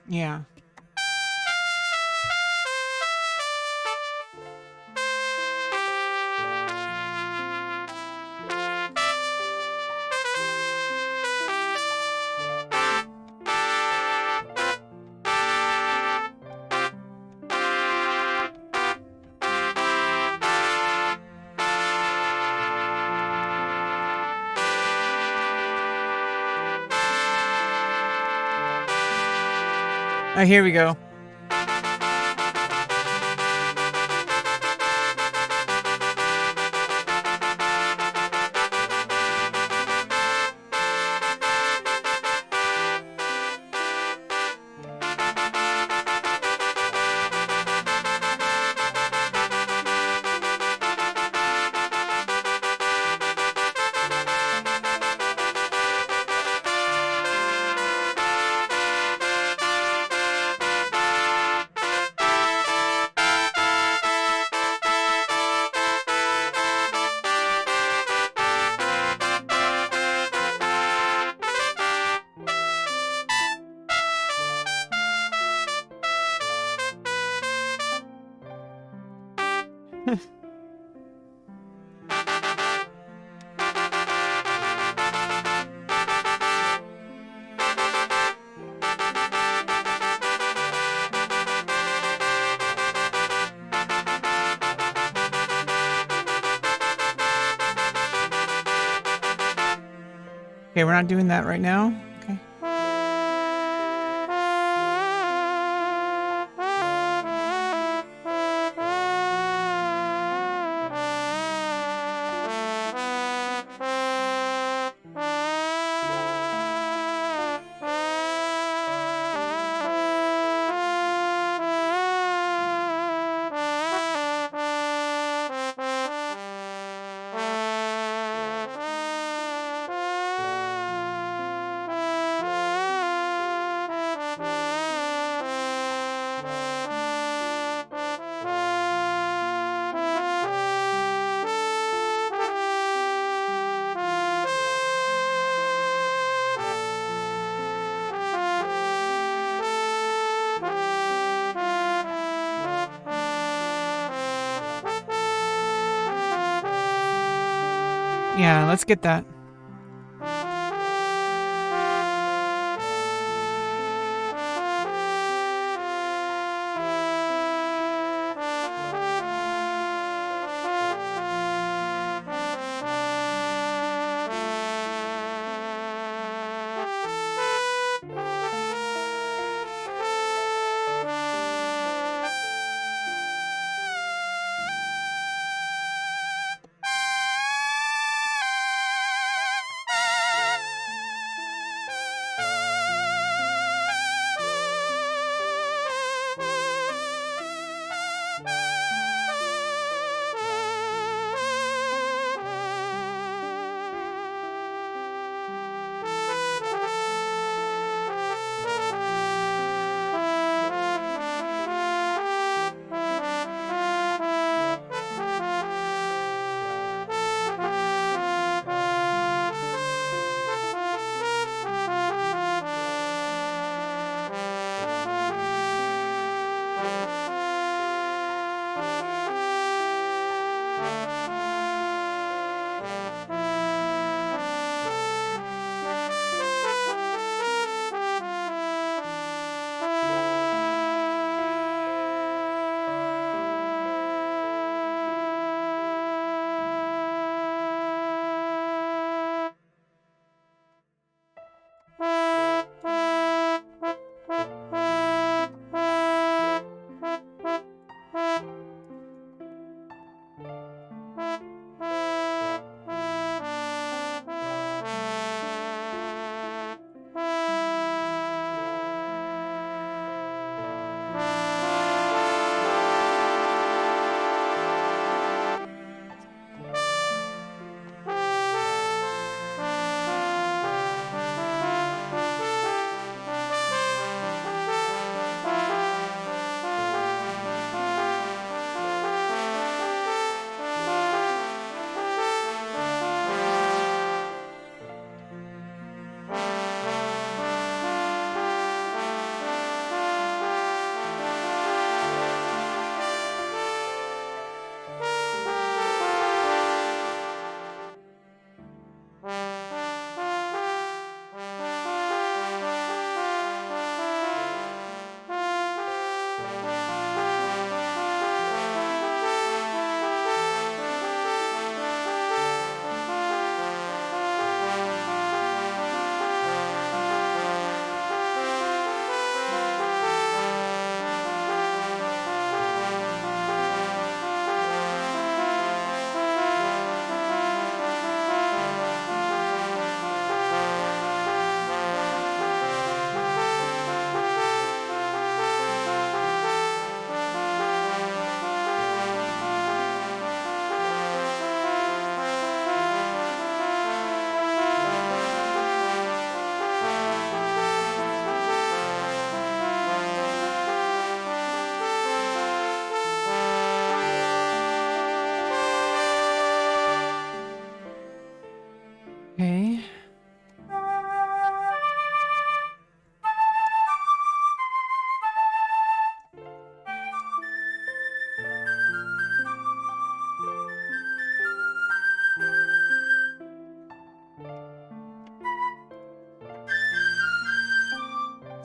S1: Yeah. Oh, here we go. Okay, we're not doing that right now. Okay. Yeah, let's get that.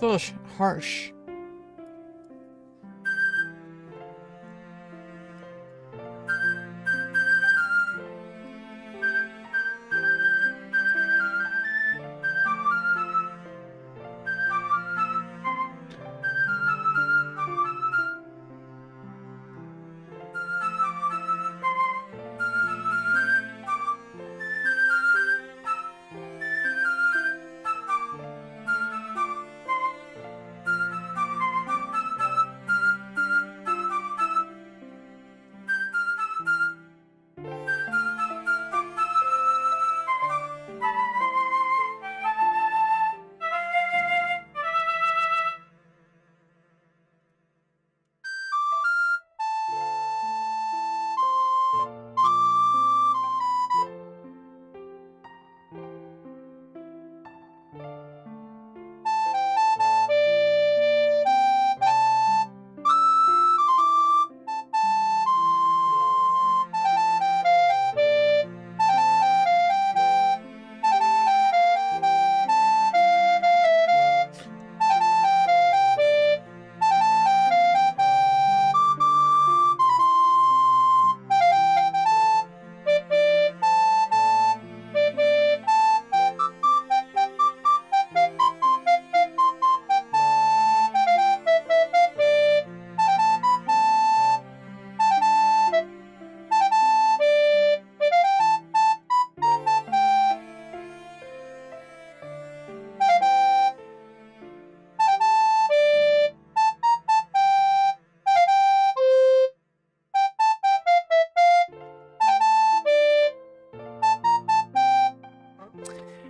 S1: a little harsh.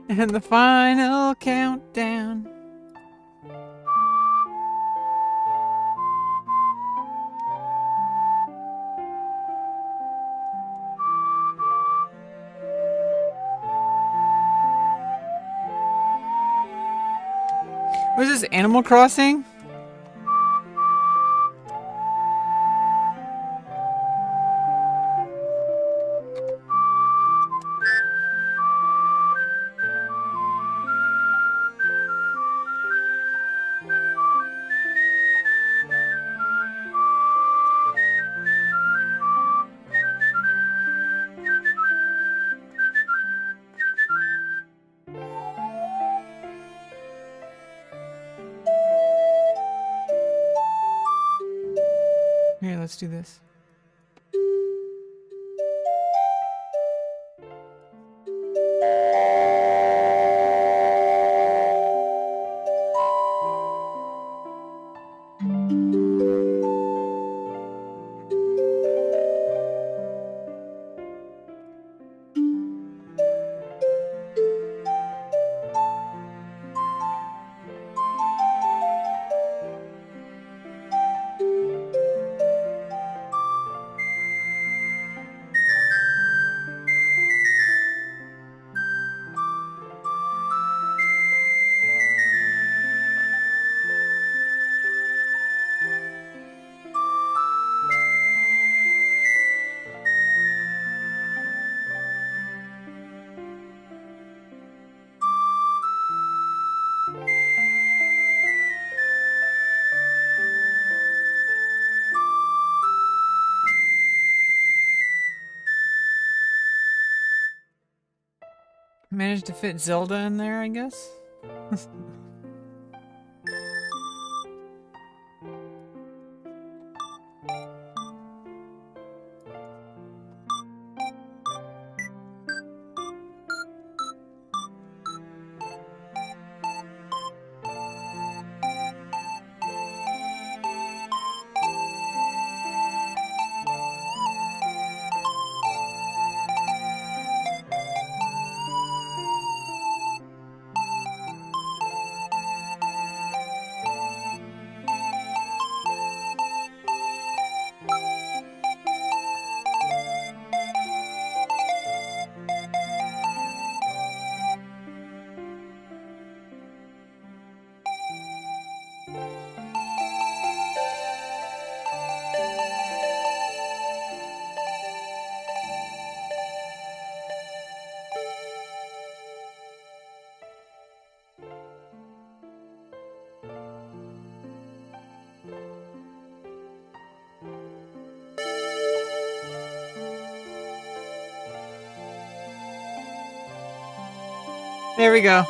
S1: And the final countdown. What is this, Animal Crossing? Here, let's do this. Managed to fit Zelda in there, I guess? There we go.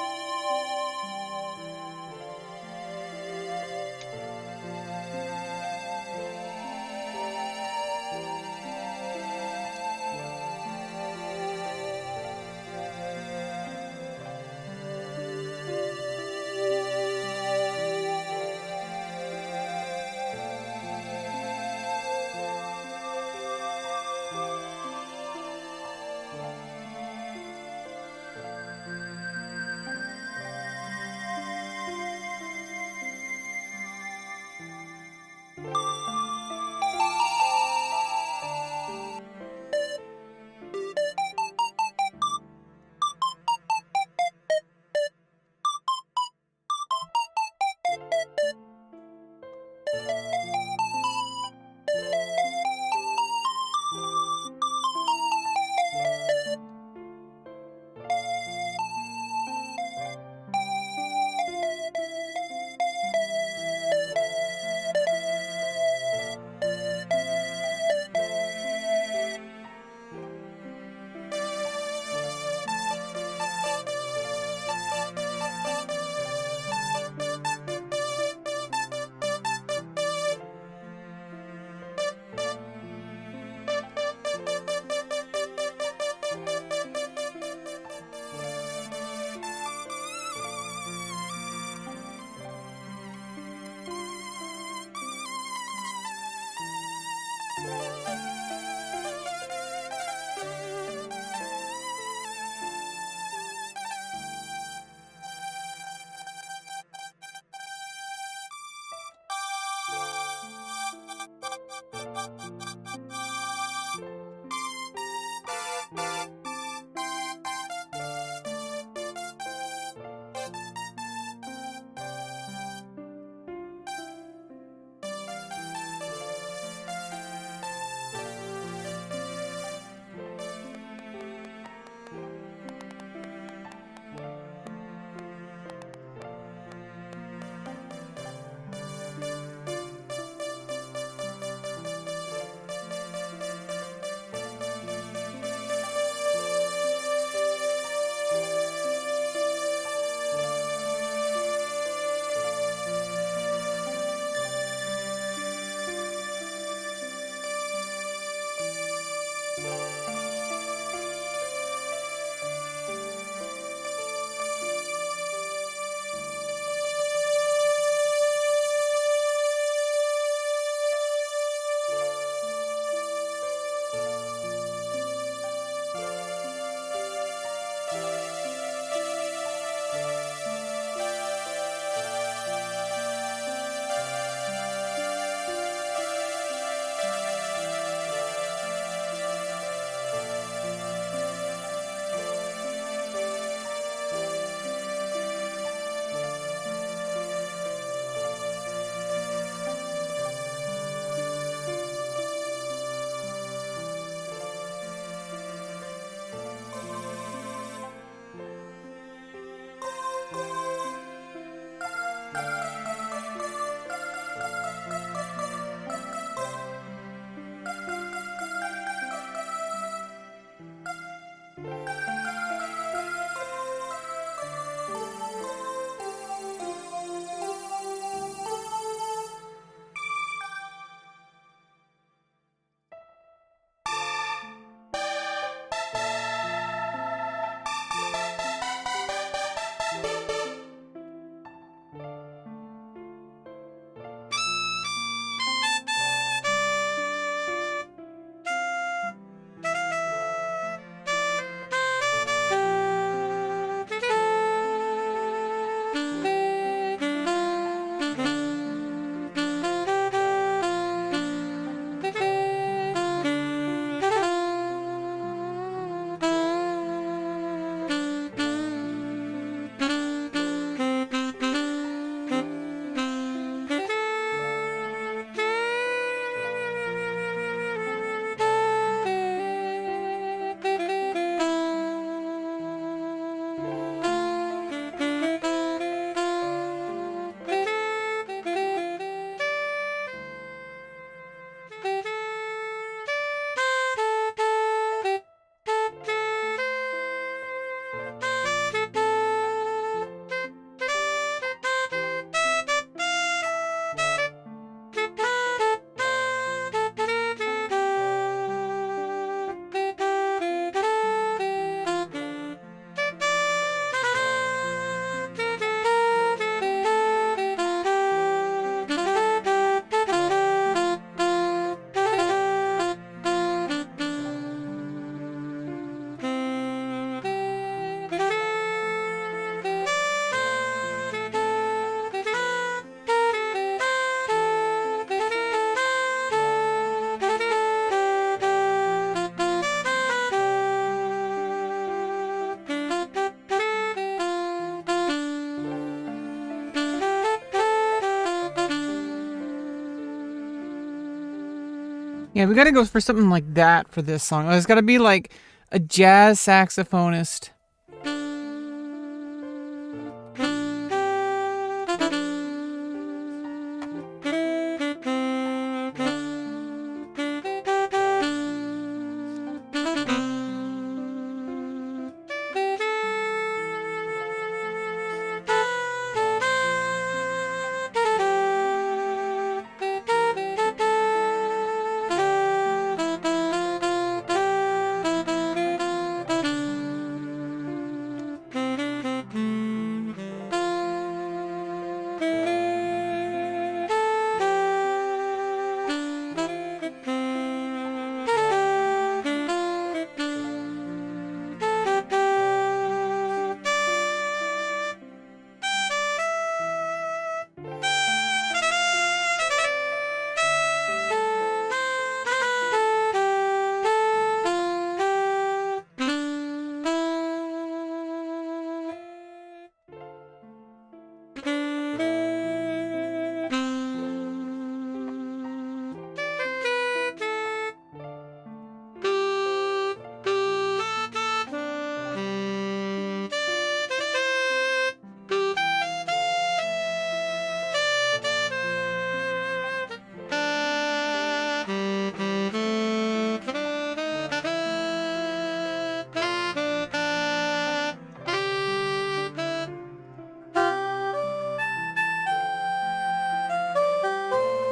S1: Yeah, we gotta go for something like that for this song. It's gotta be like a jazz saxophonist.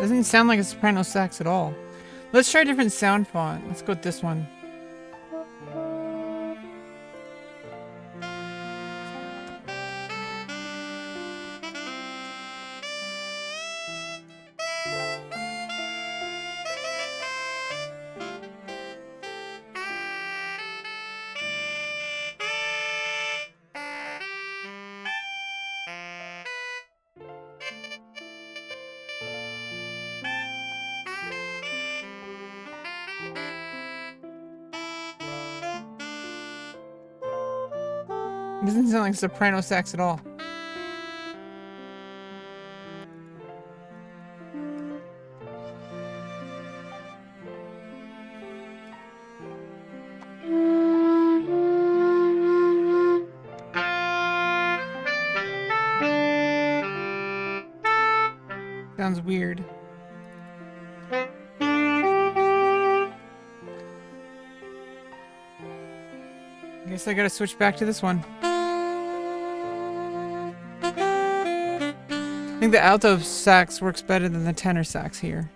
S1: Doesn't sound like a soprano sax at all. Let's try a different sound font. Let's go with this one. It doesn't sound like soprano sax at all. Sounds weird. I guess I gotta switch back to this one. I think the alto sax works better than the tenor sax here.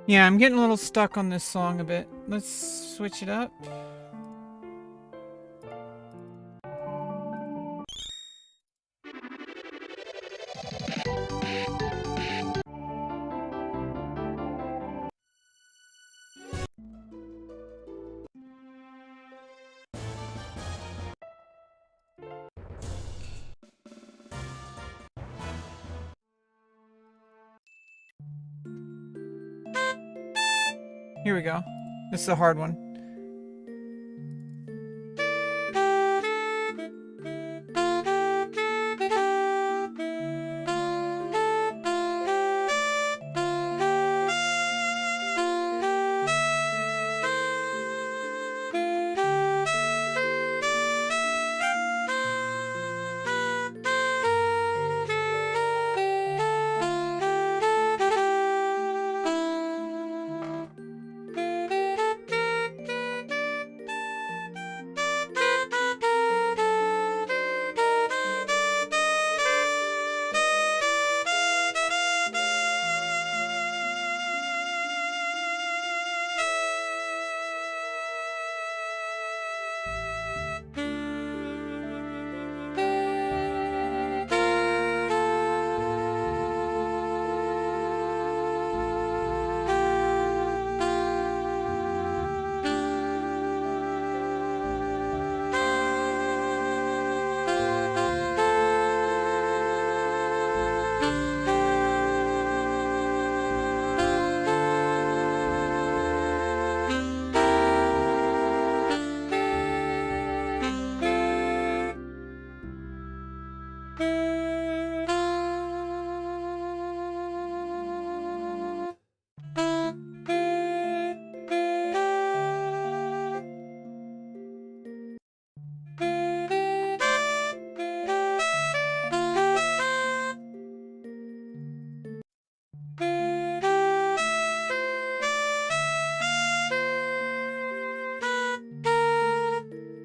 S1: Yeah, I'm getting a little stuck on this song a bit. Let's switch it up. Here we go. This is a hard one.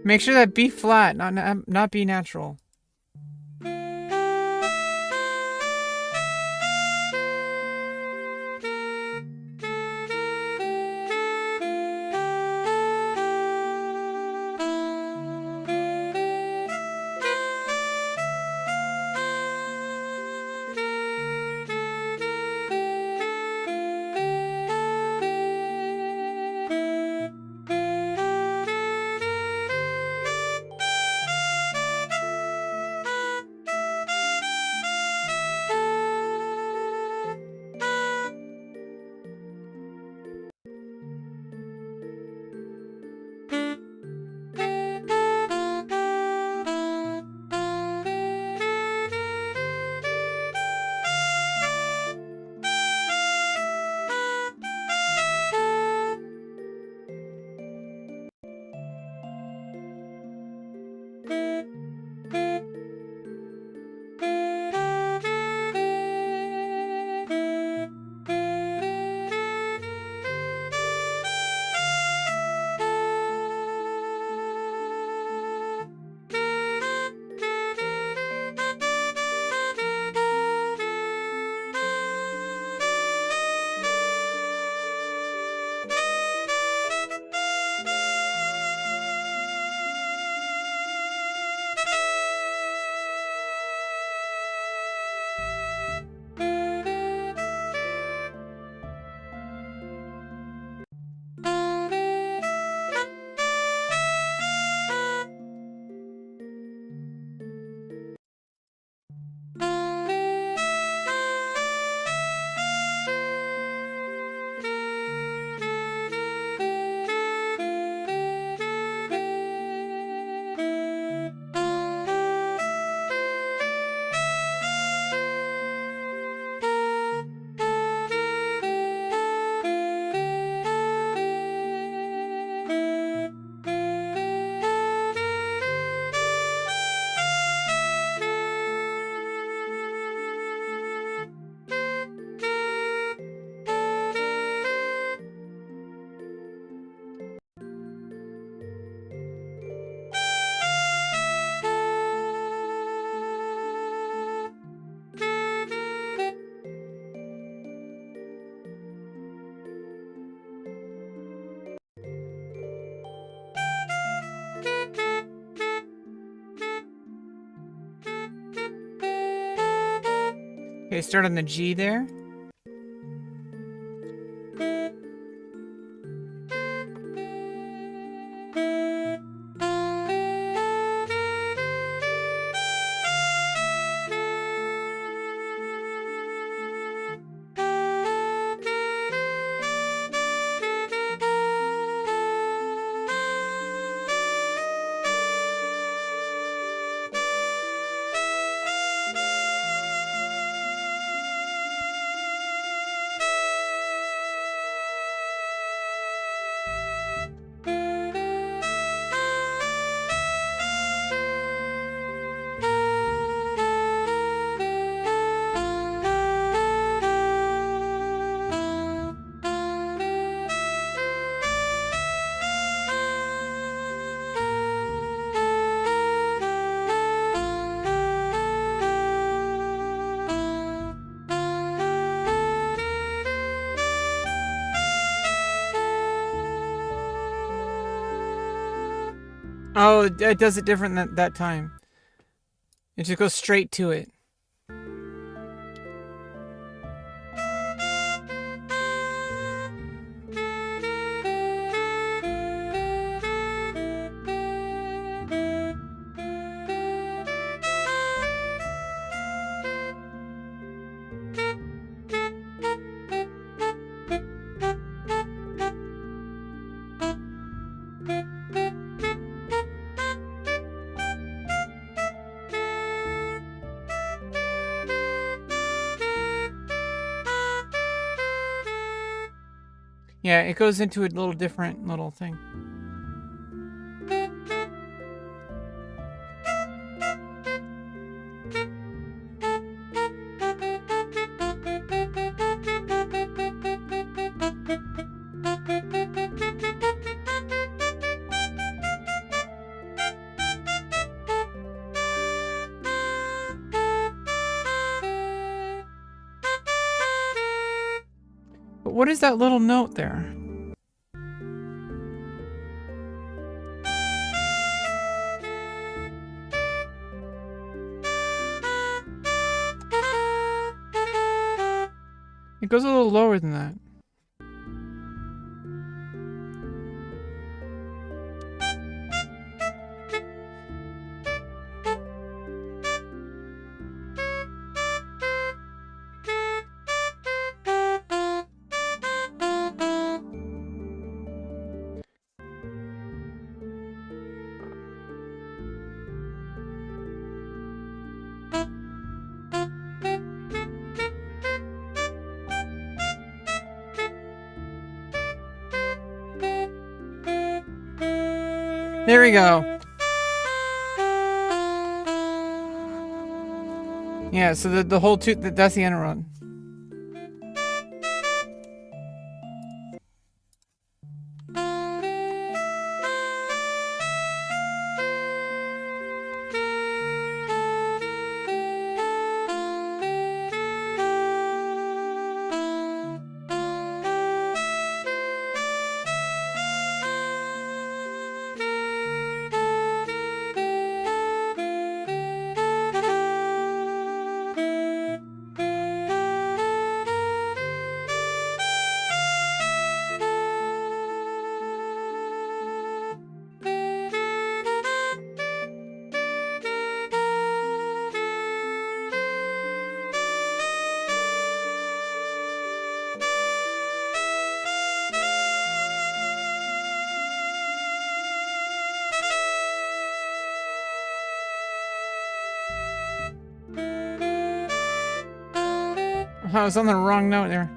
S1: Make sure that B flat, not B natural. Okay, start on the G there. Oh, it does it different that time. It just goes straight to it. Yeah, it goes into a little different little thing. But what is that little note there? It goes a little lower than that. There we go. Yeah, so the whole that's the end run. I was on the wrong note there.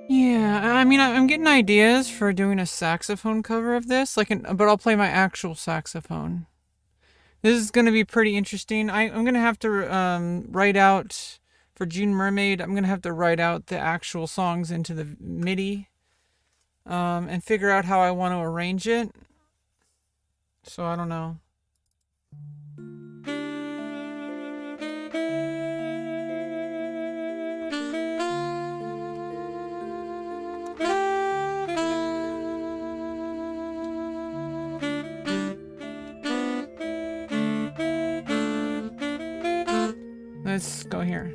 S1: Yeah, I mean, I'm getting ideas for doing a saxophone cover of this, but I'll play my actual saxophone. This is gonna be pretty interesting. I'm gonna have to write out for June Mermaid. I'm gonna have to write out the actual songs into the MIDI, and figure out how I want to arrange it. So I don't know. Let's go here.